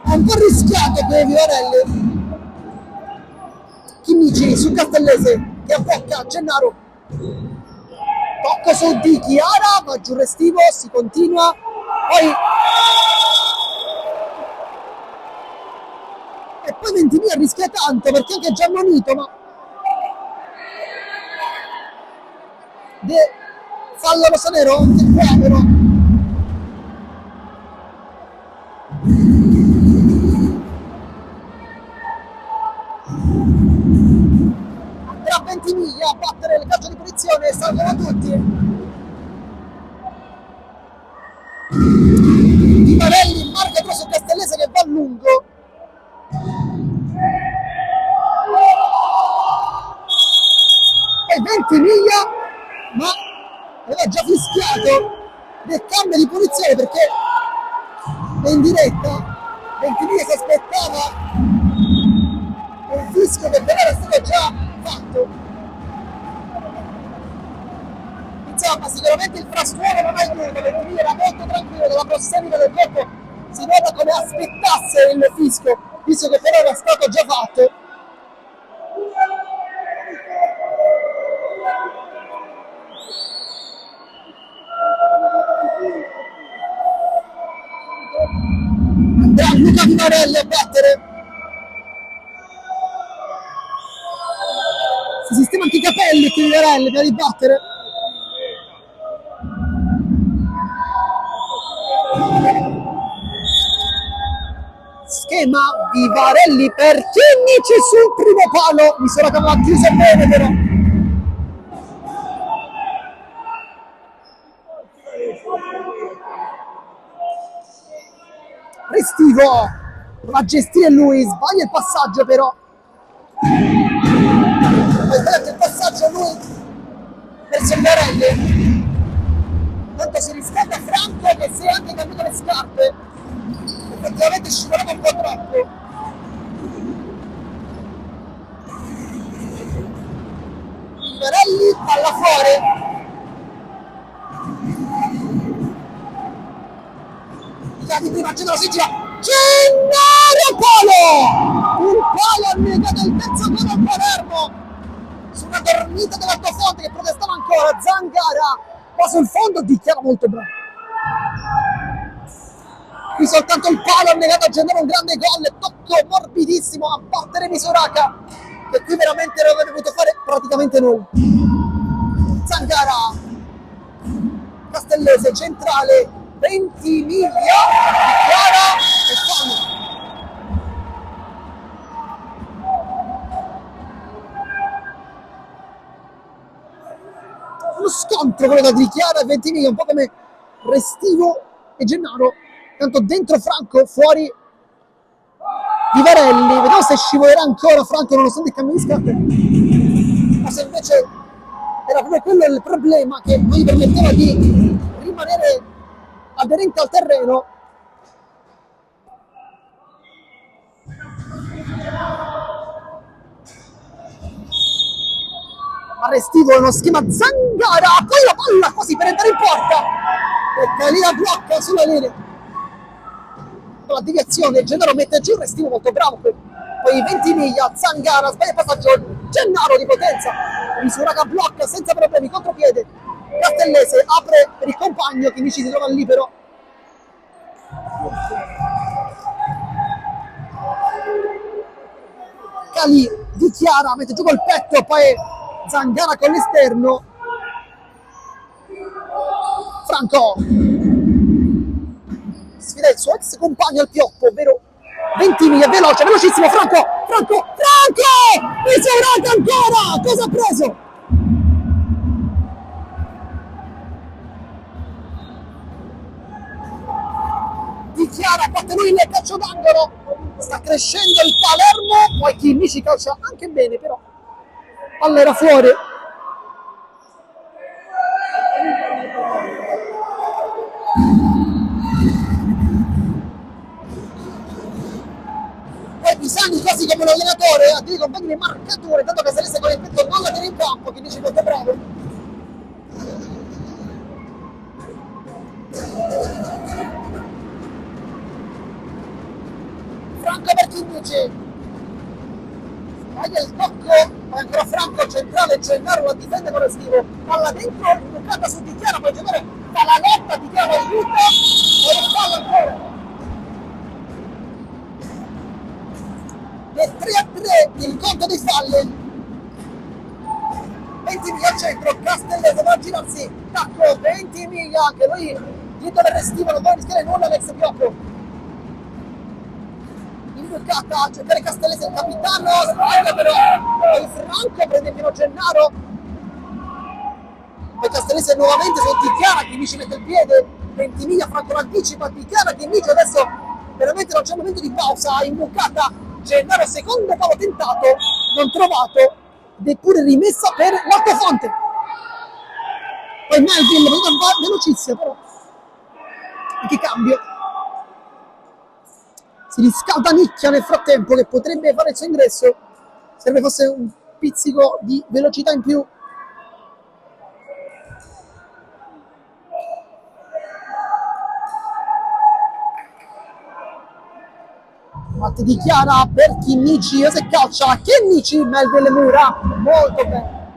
È un po' rischiato per Vivarelli. Chimici su Castellese che abbocca Gennaro. Tocco su di Chiara, va giù Restivo, si continua. Poi Ventimiglia rischia tanto perché anche già ammonito, ma fallo rossonero anche qua però. Andrà Ventimiglia a battere il calcio di punizione e salvano tutti. Vivarelli marca però su Castellese che va a lungo. E Ventimiglia, ma aveva già fischiato del cambio di punizione perché è in diretta. Ventimiglia si aspettava un fischio che però era stato già fatto. Insomma, sicuramente il frastuono non ha aiutato. Ventimiglia era molto tranquillo, dalla prossemica del corpo si nota come aspettasse il fischio, visto che però era stato già fatto. Andrà Luca Vivarelli a battere. Si sistema anche i capelli qui Vivarelli per ribattere. Schema Vivarelli per Chimici sul primo palo. Mi sono chiamato chiuso bene però. Restivo va a gestire lui, sbaglia il passaggio però. Sbaglia il passaggio lui verso Vivarelli. Tanto si riscalda Franco che si è anche cambiato le scarpe. Effettivamente scivolava un po' troppo. Vivarelli palla fuori. Di prima Gennaro si gira, Gennaro palo! Un palo ha negato il terzo gol al Palermo su una dormita dell'Altofonte che protestava ancora. Zangara va sul fondo, dichiara molto bravo. Qui soltanto il palo ha negato a Gennaro un grande gol, tocco morbidissimo a battere Misuraka che qui veramente non avrebbe dovuto fare praticamente nulla. Zangara, Castellese centrale, Ventimiglia, Chiara e Fano. Uno scontro quello di Chiara e Ventimiglia, un po' come Restivo e Gennaro. Tanto dentro Franco, fuori Vivarelli. Vediamo se scivolerà ancora Franco nonostante il cambio di scarpe. Ma se invece era proprio quello il problema che non gli permetteva di rimanere aderente al terreno. Restivo uno schema Zangara, poi la palla quasi per entrare in porta e Calina blocca sulla linea con la deviazione. Gennaro mette giù Restivo molto bravo, poi Ventimiglia, Zangara sbaglia il passaggio, Gennaro di potenza, Misuraka blocca senza problemi, contropiede Castellese apre per il compagno che invece si trova libero. Cali di Chiara, mette giù col petto, poi Zangara con l'esterno. Franco sfida il suo ex compagno al pioppo, ovvero Ventimiglia, veloce, velocissimo, Franco! Misurata ancora! Cosa ha preso? Di Chiara, batte lui il calcio d'angolo, sta crescendo il Palermo, poi Kimmich calcia anche bene, però palla era fuori. Poi Pisani quasi come l'allenatore a dire compagni di marcature, tanto che Salese con il petto non la tiene in campo, Kimmich molto bravo. Franco per Kimmich, sbaglia il tocco, poi ancora Franco centrale, Gennaro la difende con Restivo, palla dentro, imbucata su Di Chiara, poi giocare dalla lotta, Di Chiara aiuta, poi palla ancora. Nel 3-3 il conto dei falli. Ventimiglia al centro, Castellese va a girarsi, tacco, Ventimiglia, anche lui dietro del Restivo, non vuole rischiare nulla Alex Biocco. Imbucata a cercare Castellese, il capitano, sbaglia però, poi Franco prende Pino Gennaro, poi Castellese nuovamente su Di Chiara, Kimmich mette il piede, Ventimiglia, Franco l'anticipa, Di Chiara, Kimmich adesso veramente non c'è un momento di pausa, imbucata Gennaro, secondo palo tentato, non trovato, ed è pure rimessa per l'Altofonte. Poi Melville, velocissimo però, che cambio. Si riscalda Nicchia nel frattempo, che potrebbe fare il suo ingresso, serve fosse un pizzico di velocità in più. Parte di Chiara per Kimmich, se calcia Kimmich, Melville Mura, molto bene.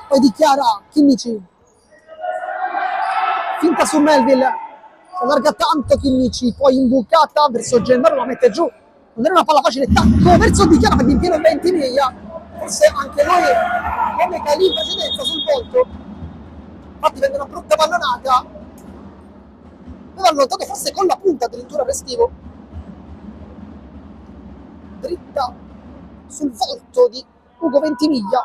Poi di Chiara, Kimmich, finta su Melville, si allarga tanto Kimmich, poi imbucata verso Gennaro, la mette giù, non era una palla facile, tacco verso Di Chiara per in pieno Ventimiglia, forse anche lui come Cali in precedenza sul volto, infatti vende una brutta pallonata, aveva allontanato forse con la punta addirittura Restivo, dritta sul volto di Ugo Ventimiglia.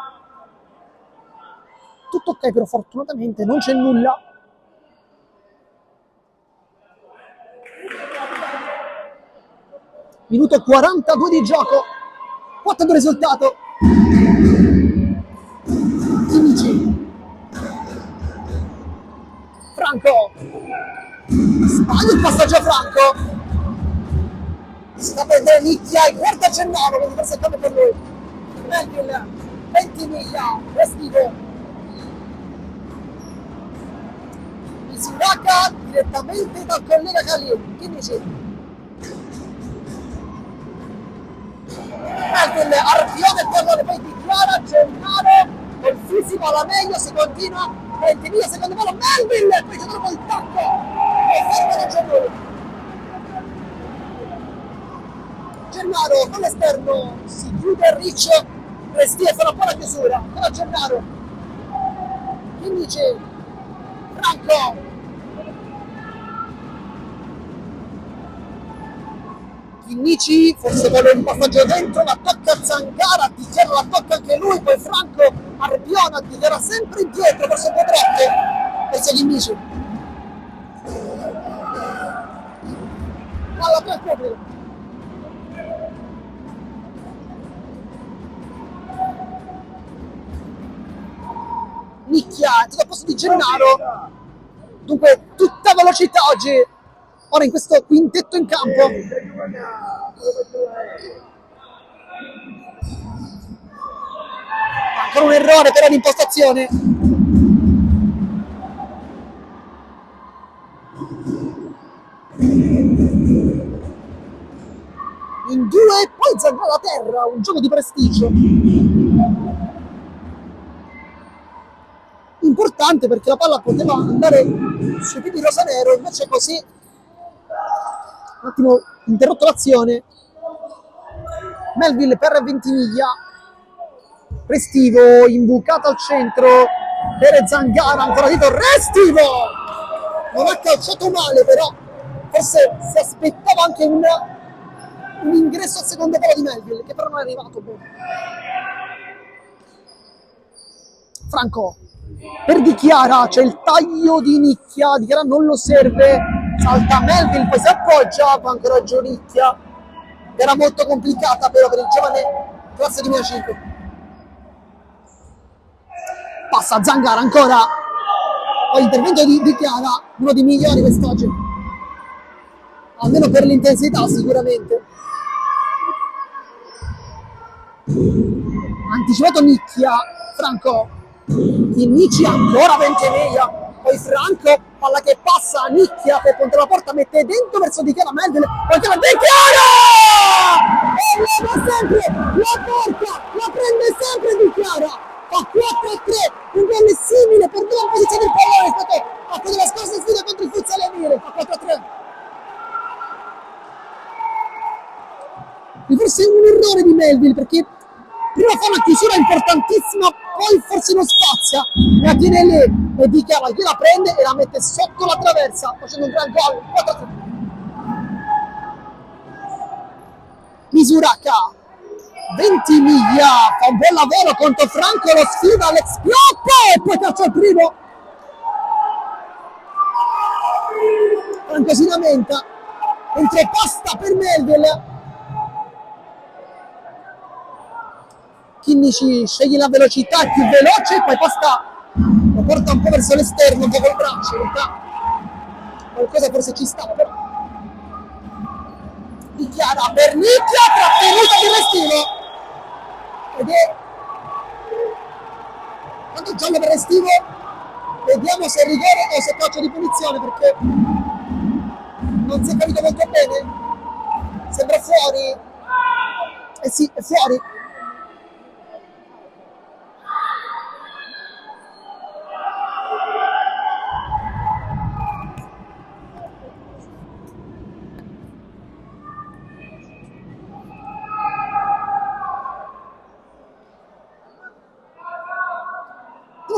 Tutto ok, però fortunatamente non c'è nulla. Minuto 42 di gioco, 4 risultato. Kimmich, Franco, sbaglia il passaggio a Franco, si fa prendere Nicchia e guarda Gennaro, quindi forse è come per lui. Melville, Ventimiglia, Restivo, Misurata direttamente dal collega Cali, Kimmich, Melville, Arpione e pallone, poi Di Chiara, Gennaro, col fisico alla meglio, si continua, Ventimiglia, secondo palo, Melville, poi Gennaro col tacco, e ferma Gennaro. Gennaro con l'esterno, si chiude il Riccio, Restivo fa una buona chiusura, ancora Gennaro, Kimmich, Franco, Kimmich forse vuole un passaggio dentro, la tocca Zangara, Di Chiara la tocca anche lui, poi Franco Arpiona, Di Chiara sempre indietro, forse un po' troppo, pensa Kimmich, palla per proprio. Nicchia, tutto a posto di Gennaro, dunque tutta velocità oggi, ora in questo quintetto in campo. Ancora un errore però di impostazione. In due, poi Zangara a terra, un gioco di prestigio. Importante perché la palla poteva andare sui piedi rosanero, invece così un attimo interrotto l'azione. Melville per Ventimiglia, Restivo imbucato al centro per Zangara, ancora dietro Restivo, non ha calciato male, però forse si aspettava anche un ingresso al secondo palo di Melville, che però non è arrivato bene. Franco per Di Chiara, c'è il taglio di Nicchia, Di Chiara non lo serve, salta Melville, poi si appoggia, fa ancora Nicchia, era molto complicata però per il giovane classe 2005. Passa Zangara ancora, poi l'intervento di Chiara, uno dei migliori quest'oggi, almeno per l'intensità sicuramente. Anticipato Nicchia, Franco, Inici ancora Ventimiglia, poi Franco, palla che passa a Nicchia per contro la porta, mette dentro verso Di Chiara Melville, poi Di Chiara! E leva sempre la porta, la prende sempre Di Chiara, fa 4-3, un gol simile per due posizioni del pallone rispetto a quello della scorsa sfida contro il Futsal Emile, fa 4-3. E forse è un errore di Melville, perché prima fa una chiusura importantissima, poi forse non spazia, la tiene lì e Di Chiara che la prende e la mette sotto la traversa, facendo un gran gol. 4-3. Misuraca, Ventimiglia fa un bel lavoro contro Franco, lo sfida Alex Pioppo e poi calcia il primo. Franco si lamenta, mentre pasta per Melville. Chinnici sceglie la velocità, è più veloce e poi pasta, lo porta un po' verso l'esterno, un po' col braccio, in realtà qualcosa forse ci stava però. Di Chiara per Nicchia, trattenuta di Restivo, ed è quanto giallo per Restivo, vediamo se è rigore o se è calcio di punizione, perché non si è capito molto bene, sembra fuori, eh sì, è fuori.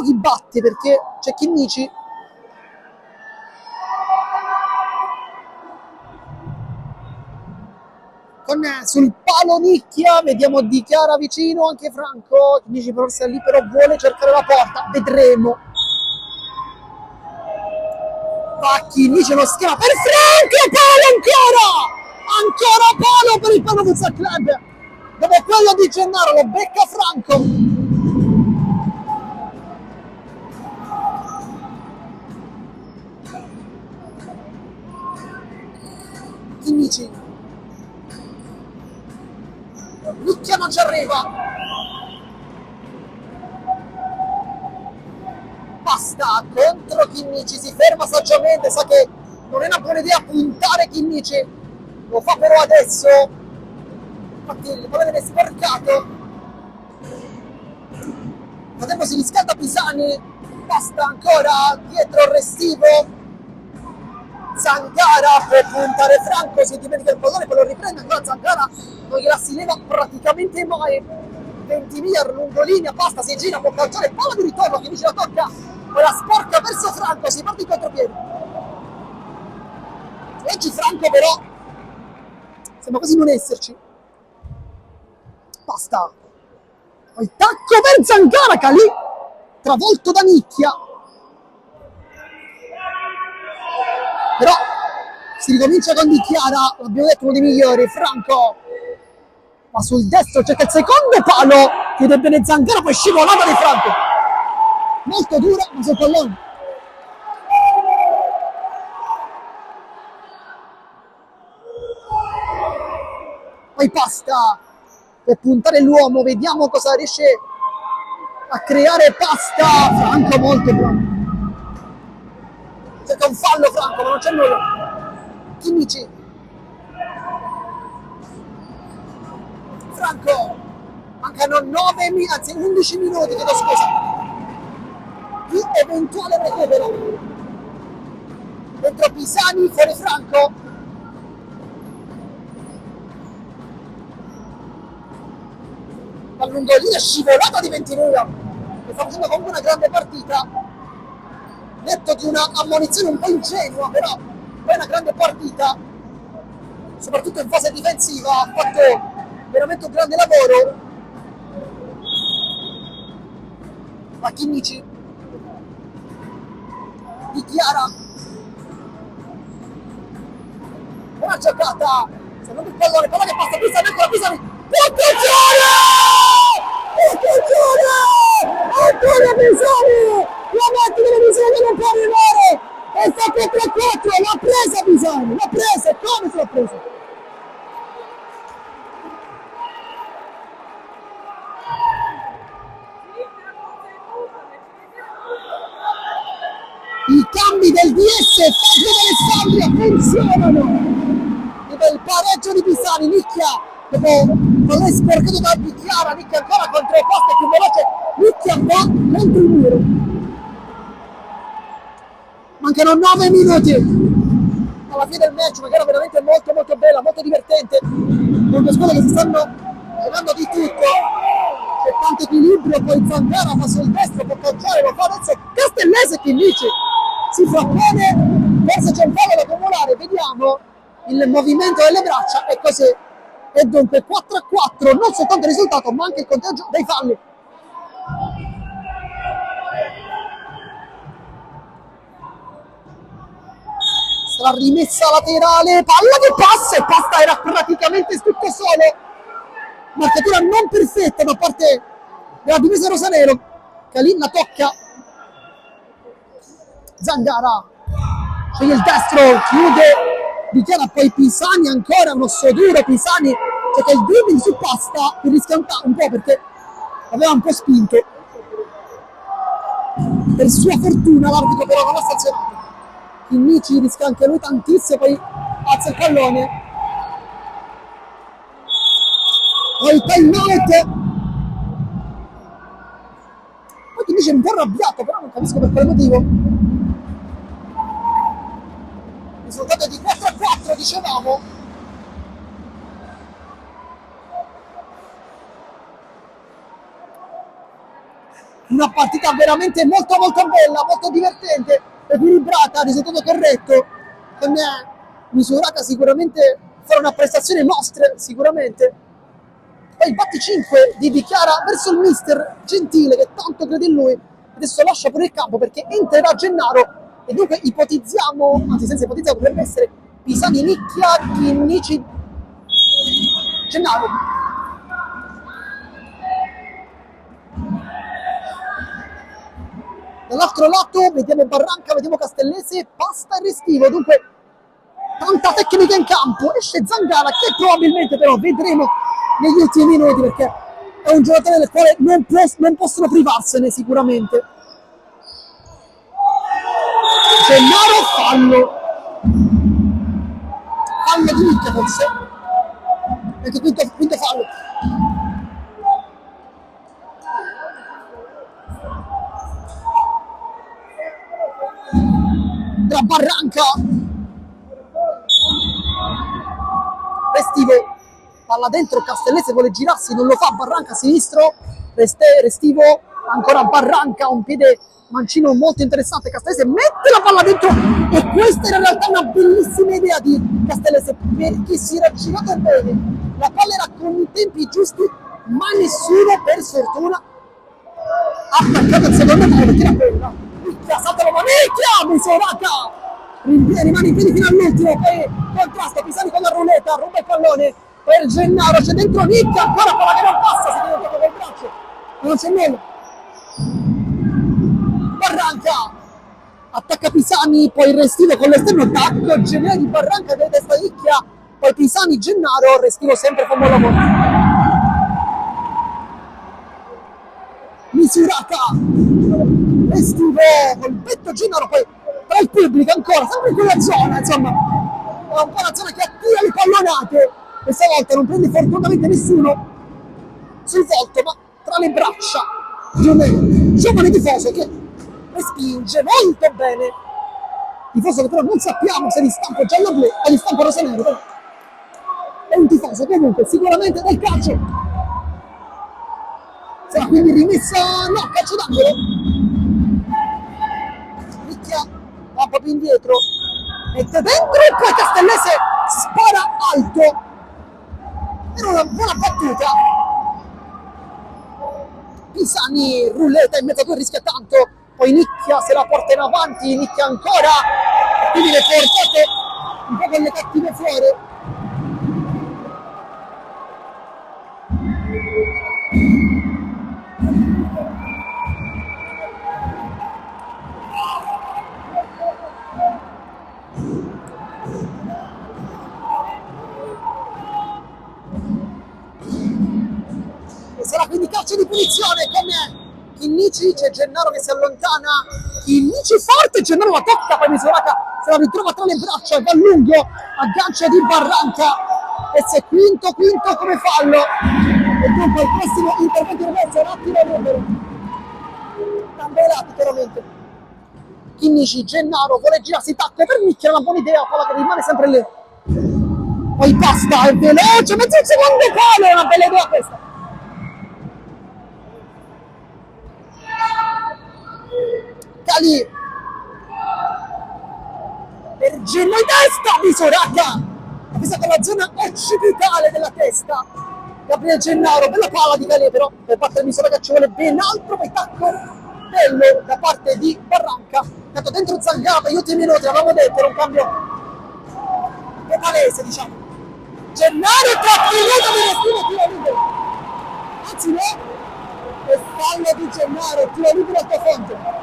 Chi batte perché c'è Chinnici con sul palo Nicchia, vediamo Di Chiara vicino, anche Franco, Chinnici forse lì però vuole cercare la porta, vedremo. Va Chinnici, uno schema per Franco, palo ancora palo per il Pano Futsal Club, dopo quello di Gennaro lo becca Franco. Chinnici, Nicchia non ci arriva, basta contro Chinnici, si ferma saggiamente, sa che non è una buona idea puntare Chinnici, lo fa però adesso, infatti il pallone viene sporcato, ma tempo si riscalda Pisani, basta ancora dietro Restivo, Zangara può puntare Franco, si dimentica il pallone, poi lo riprende ancora Zangara, non gliela si leva praticamente mai. Ventimiglia lungolinea, basta, si gira, può calciare, palla di ritorno, che dice la tocca, poi la sporca verso Franco, si parte in contropiede. Oggi Franco però sembra quasi non esserci. Basta, poi tacco per Zangara, che lì travolto da Nicchia. Però si ricomincia con Di Chiara, l'abbiamo detto, uno dei migliori, Franco va sul destro, cerca il secondo palo, chiede bene Zangara, poi scivolata di Franco, molto dura ma sul pallone. Poi pasta per puntare l'uomo, vediamo cosa riesce a creare pasta, Franco molto bravo. Cerca un fallo Franco, ma non c'è nulla. Chinnici. Franco. Mancano 11 minuti, chiedo scusa. Di eventuale recupero. Dentro Pisani, fuori Franco. a Lungolini, è scivolata di Ventimiglia, che sta facendo comunque una grande partita, netto di una ammonizione un po' ingenua, però poi una grande partita, soprattutto in fase difensiva, ha fatto veramente un grande lavoro. Ma Chinnici dichiara buona giocata, secondo il pallone, palla che passa, Pisani, ancora Pisani, attenzione! Ancora Pisani! La mette delle Pisani che non può arrivare! E sta 4-4, l'ha presa Pisani, l'ha presa, e come se l'ha presa? I cambi del DS Foggia d'Alessandria funzionano! Il pareggio di Pisani, Nicchia dopo aver sporcato da Bicchiara, Nicchia ancora contro il posto più veloce, Nicchia va contro il muro. Mancano 9 minuti alla fine del match, una gara veramente molto molto bella, molto divertente, con due squadre che si stanno giocando di tutto, c'è tanto equilibrio, poi Zangara fa sul destro, può calciare, lo fa adesso Castellese, Chinnici si frappone, forse c'è un fallo da accumulare, vediamo il movimento delle braccia e così, e dunque 4-4, non soltanto il risultato ma anche il conteggio dei falli. Sarà rimessa laterale, palla che passa e Pasta era praticamente tutto solo, marcatura non perfetta da parte della difesa rosanero, Calin tocca, Zangara sceglie il destro, chiude, dichiara poi Pisani, ancora un osso duro, Pisani cerca il dribbling su Pasta, che rischia un po' perché aveva un po' spinto, per sua fortuna l'arbitro però non ha sanzionato. Chinnici rischia anche lui tantissimo, poi alza il pallone, poi il time out, poi Chinnici è un po' arrabbiato, però non capisco per quale motivo. Risultato di 4-4, dicevamo. Una partita veramente molto molto bella, molto divertente, equilibrata, risultato corretto. Con Misurata sicuramente farà una prestazione nostra, sicuramente. Poi il batti 5 di Dichiara verso il mister Gentile, che tanto crede in lui. Adesso lascia pure il campo perché entrerà Gennaro. E dunque ipotizziamo, anzi senza ipotizzare, potrebbe essere Pisani, Nicchia, Chinnici, Gennaro. Dall'altro lato vediamo Barranca, vediamo Castellese, Pasta e Restivo, dunque tanta tecnica in campo, esce Zangara che probabilmente però vedremo negli ultimi minuti perché è un giocatore del quale non possono privarsene sicuramente. Gennaro, fallo di Nicchia forse, perché quinto fallo. Tra Barranca, Restivo, palla dentro, Castellese vuole girarsi, non lo fa, Barranca sinistro, Restivo, ancora Barranca, un piede mancino molto interessante, Castellese mette la palla dentro e questa era in realtà una bellissima idea di Castellese perché si era girato bene, la palla era con i tempi giusti ma nessuno per sfortuna ha attaccato il secondo palo perché era bella. Nicchia, salta la mano, Nicchia, Misurata rimane in piedi fino all'ultimo, poi contrasta Pisani con la ruleta, ruba il pallone per Gennaro, c'è dentro Nicchia, ancora palla che non passa, si tiene tocco col braccio, non c'è nulla. Barranca attacca Pisani, poi il Restivo con l'esterno, tacco geniale di Barranca della testa Nicchia, poi Pisani, Gennaro, Restivo sempre con buon lavoro. Misurata, Restivo col petto Gennaro, poi tra il pubblico ancora, sempre in quella zona, insomma, è un po' la zona che attira le pallonate, questa volta non prende fortunatamente nessuno sul volto, ma tra le braccia di un giovane tifoso che respinge molto bene, tifoso che però non sappiamo se è di stampo giallo-blu o di stampo rosanero, però è un tifoso comunque sicuramente del calcio. sarà quindi rimessa, no, calcio d'angolo. Nicchia va un po' più indietro, mette dentro e poi Castellese spara alto. Era una buona battuta. Pisani rulleta in mezzo a due, rischia tanto, poi Nicchia se la porta in avanti, Nicchia ancora, quindi le portate un po' con le cattive fuori. Sarà quindi calcio di punizione con Chinnici, c'è Gennaro che si allontana, Chinnici forte, Gennaro la tocca, poi Misurata se la ritrova tra le braccia e va lungo, aggancia di Barranca e se quinto come fallo e dunque il prossimo intervento in mezzo, un attimo libero, tambelati chiaramente. Chinnici, Gennaro vuole girarsi, tacca per Nicchia, una buona idea, palla che rimane sempre lì, poi basta, è veloce, mezzo il secondo palo, è una bella idea questa. Cali per Genno in testa, Misurata ha visto la zona occipitale della testa. Gabriele Gennaro, bella palla di Cali, però per parte di Misurata ci vuole ben altro, poi tacco bello da parte di Barranca, dato dentro Zangara, gli ultimi minuti, avevamo detto, era un cambio palese, diciamo. Gennaro trattenuto di Restino, tiro libero, anzi no, è fallo di Gennaro, tiro libero a Fonte.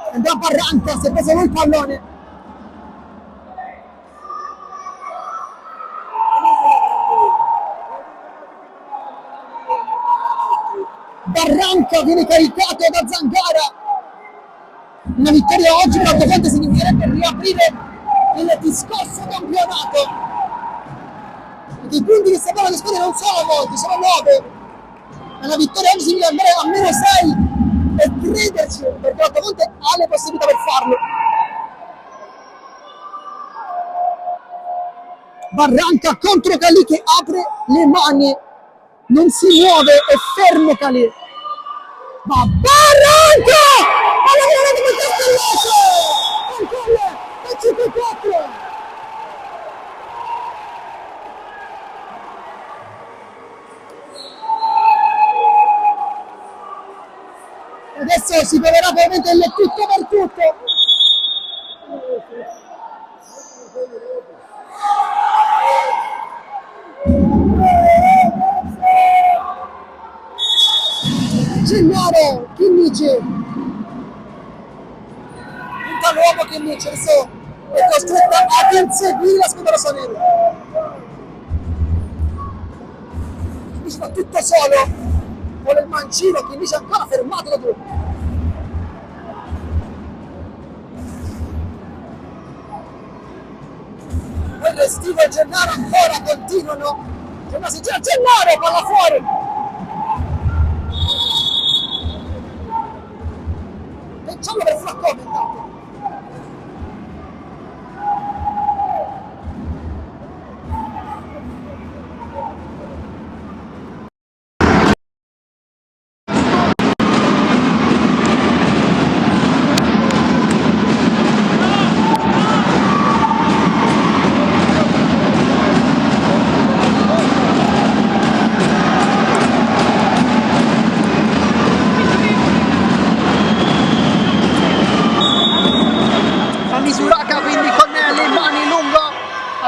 Andrà Barranca, si è preso lui il pallone. Barranca viene caricato da Zangara. Una vittoria oggi per Altofonte significherebbe riaprire il discorso campionato. I punti che separano le squadre non sono molti, sono 9. Una vittoria oggi significa andare a meno 6. E crederci, perché Altofonte ha le possibilità per farlo. Barranca contro Calì che apre le mani, non si muove, è fermo Calì. Ma Barranca! Alla grande di Castellese! Ancora, 54! Adesso si proverà veramente il tutto per tutto. Gennaro, Chinnici. Punta l'uomo Chinnici, adesso è costretta ad inseguire la squadra rossonera. Chinnici fa tutto solo. Vuole il mancino, Chinnici ancora fermato da due. Poi Restivo e Gennaro ancora continuano. Gennaro si gira, Gennaro, palla fuori. Facciamo per Flaccone intanto.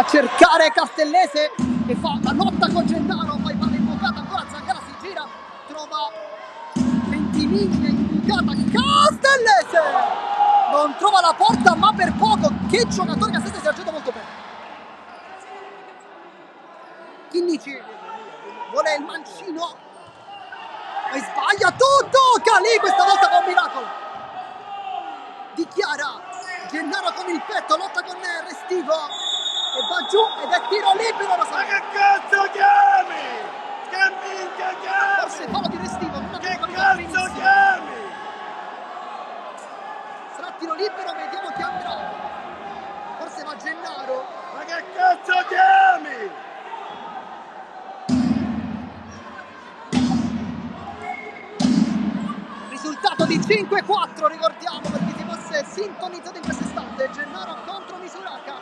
Cercare Castellese che fa la lotta con Gennaro, poi palla imbucata, ancora Zangara si gira, trova Ventimiglia imbucata, Castellese non trova la porta ma per poco, che giocatore Castellese si aggiunge molto bene. Chinnici vuole il mancino, poi sbaglia tutto, Calì questa volta con miracolo, dichiara Gennaro con il petto, lotta con Restivo e va giù ed è tiro libero. Ma che cazzo chiami? Che minchia chiami? Forse fallo di Restivo, non che cazzo chiami? Sarà tiro libero, vediamo chi andrà. Forse va Gennaro. Ma che cazzo chiami? di 5-4, ricordiamo, per chi si fosse sintonizzato in questo istante. Gennaro contro Misuraka.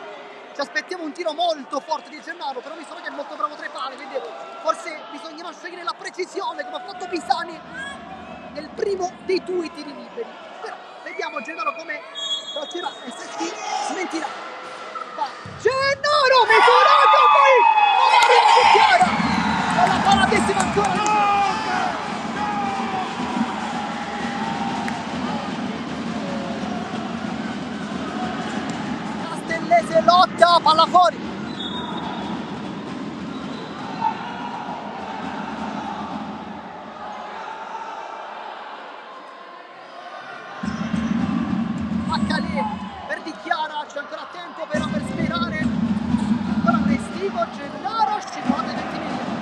Ci aspettiamo un tiro molto forte di Gennaro, però Misuraka è molto bravo tra i pali, quindi forse bisognerà scegliere la precisione come ha fatto Pisani nel primo dei due tiri liberi. Però vediamo Gennaro come calcerà e se si smentirà. Va Gennaro, Misuraka, poi non arriva di Chiara, con la palla desima ancora. Castellese lotta, palla fuori. Maccalì per Di Chiara, c'è ancora tempo per sperare. Ancora un Restivo, Gennaro, scivolata 20 minuti.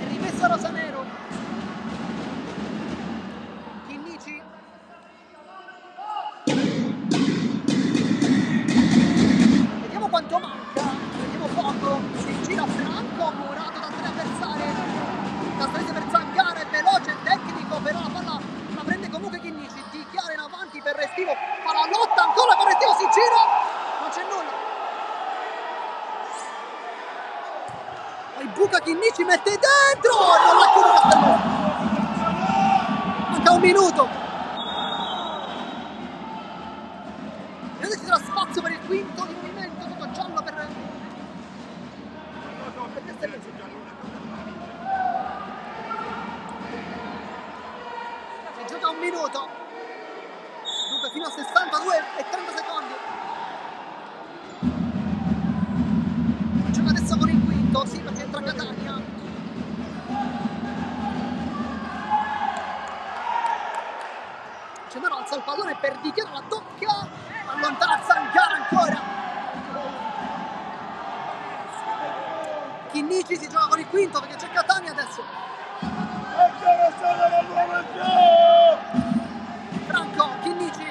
E rimessa Rosanero. Chinnici. Vediamo quanto manca, vediamo poco. Si gira Franco, murato da tre avversari. Castellese per Zangara, è veloce, è tecnico, però la palla la prende comunque Chinnici. Di Chiara in avanti per Restivo, fa la lotta ancora con Restivo, si gira, non c'è nulla. Poi buca Chinnici, mette dentro, non la chiude Castellese. Manca un minuto. Vedete ci sarà spazio per il quinto di movimento, tutto giallo per Castellese. Si gioca un minuto, dunque fino a 62 e 30 secondi. Gioca adesso con il quinto, sì, perché entra Catania. Gennaro alza il pallone per Di Chiara, la tocca, allontana Zangara ancora. Chinnici si gioca con il quinto perché c'è Catania adesso. Franco, Chinnici.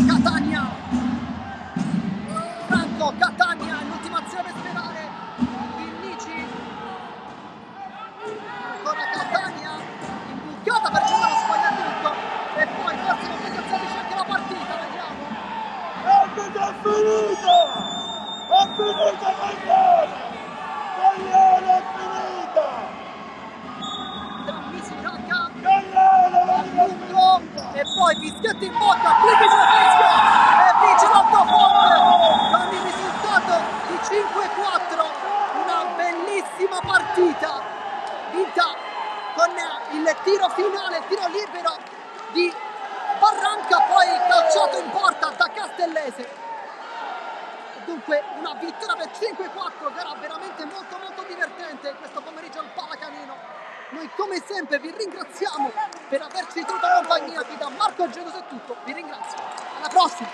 Catania. Franco, Catania, l'ultima azione per sperare. Chinnici. Ancora Catania. Imbucata per Gennaro, sbaglia tutto. E poi forse non si avvicinare anche la partita, vediamo. È finita! È finita Cagliari! Cagliari è finita! Da Misuraka. Cagliari A lungo e poi fischietto in bocca, qui bisogna fischio e vince l'Altofonte con il risultato di 5-4, una bellissima partita vinta con il tiro finale, il tiro libero di Barranca, poi calciato in porta da Castellese. Dunque una vittoria per 5-4, gara veramente molto divertente questo pomeriggio al Palacanino. Noi come sempre vi ringraziamo per averci tenuto compagnia. Qui da Marco Genuso è tutto, vi ringrazio, alla prossima!